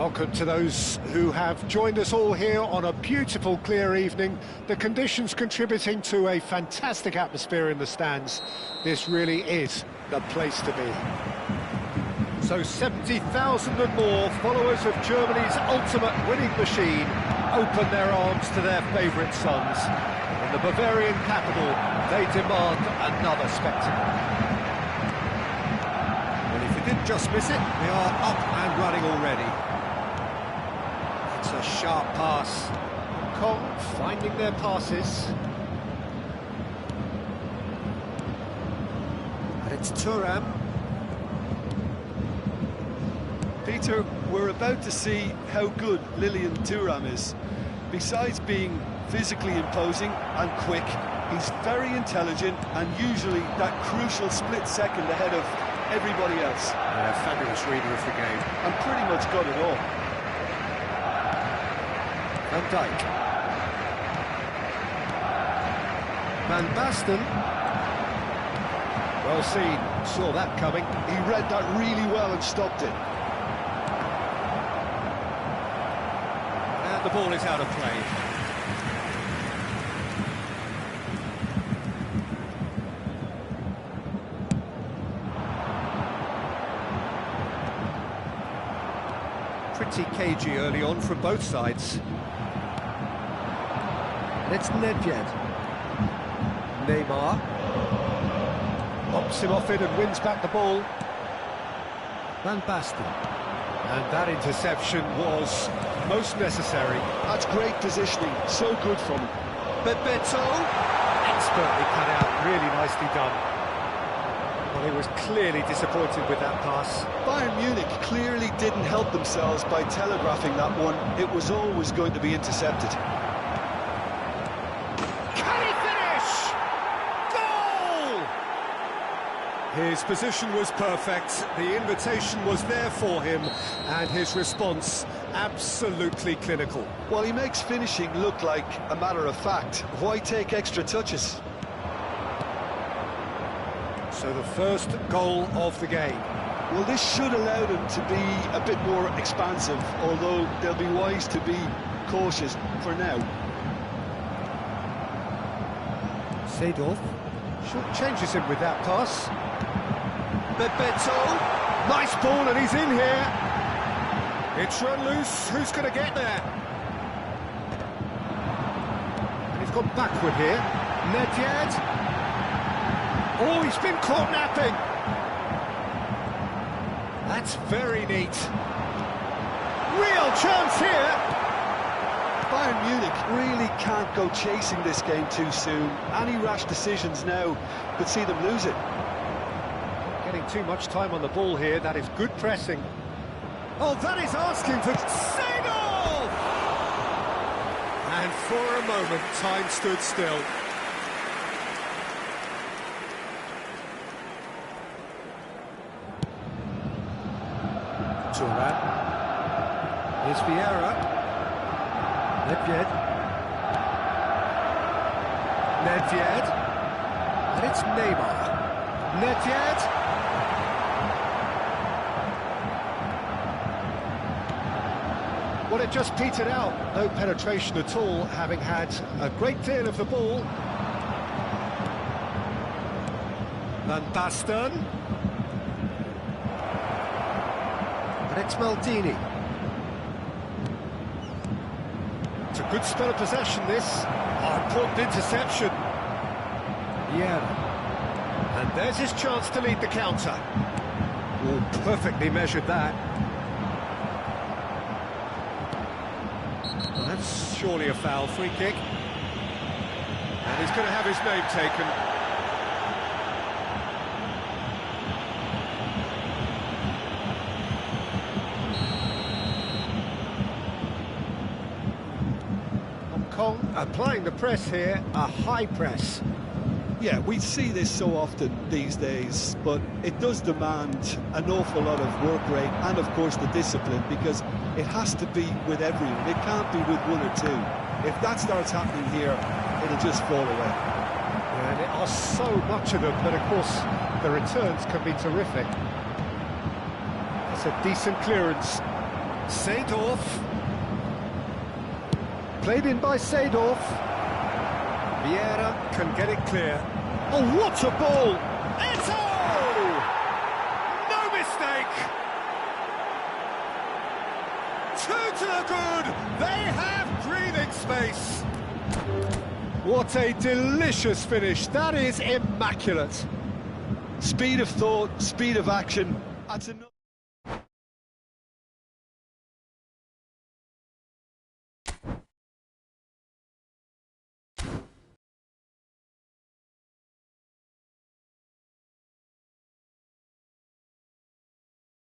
Welcome to those who have joined us all here on a beautiful, clear evening. The conditions contributing to a fantastic atmosphere in the stands. This really is the place to be. So 70,000 and more followers of Germany's ultimate winning machine open their arms to their favourite sons. In the Bavarian capital, they demand another spectacle. Well, if you didn't just miss it, they are up and running already. It's a sharp pass. Kong finding their passes. And it's Thuram. Peter, we're about to see how good Lilian Thuram is. Besides being physically imposing and quick, he's very intelligent and usually that crucial split second ahead of everybody else. Yeah, fabulous reader of the game. And pretty much got it all. Van Dijk. Van Basten. Well seen, saw that coming. He read that really well and stopped it. And the ball is out of play. Pretty cagey early on from both sides. And it's Nedved. Neymar. Pops him off it and wins back the ball. Van Basten. And that interception was most necessary. That's great positioning, so good from him. Bebeto. Expertly cut out, really nicely done. Well, he was clearly disappointed with that pass. Bayern Munich clearly didn't help themselves by telegraphing that one. It was always going to be intercepted. Can he finish? Goal! His position was perfect, the invitation was there for him, and his response absolutely clinical. Well, he makes finishing look like a matter of fact. Why take extra touches? So the first goal of the game. Well, this should allow them to be a bit more expansive, although they'll be wise to be cautious for now. Seedorf short changes him with that pass. Bebeto, nice ball and he's in here. It's run loose, who's going to get there? And he's gone backward here. Nedved. Oh, he's been caught napping. That's very neat. Real chance here. Bayern Munich really can't go chasing this game too soon. Any rash decisions now could see them lose it. Getting too much time on the ball here, that is good pressing. Oh, that is asking for Seedorf! And for a moment, time stood still. Thuram. Here's Vieira. Nedved. Nedved. And it's Neymar. Nedved. Well, it just petered out. No penetration at all, having had a great deal of the ball. Van Basten. And it's Maldini. It's a good spell of possession, this. Oh, important interception. Yeah. And there's his chance to lead the counter. Oh, perfectly measured that. Well, that's surely a foul, free kick. And he's going to have his name taken. Applying the press here, a high press. Yeah, we see this so often these days, but it does demand an awful lot of work rate and, of course, the discipline, because it has to be with everyone. It can't be with one or two. If that starts happening here, it'll just fall away. And it are so much of them, but of course, the returns can be terrific. It's a decent clearance. Seedorf. Played in by Seedorf. Vieira can get it clear. Oh, what a ball! Eto'o! No mistake! Two to the good! They have breathing space! What a delicious finish. That is immaculate. Speed of thought, speed of action. That's enough.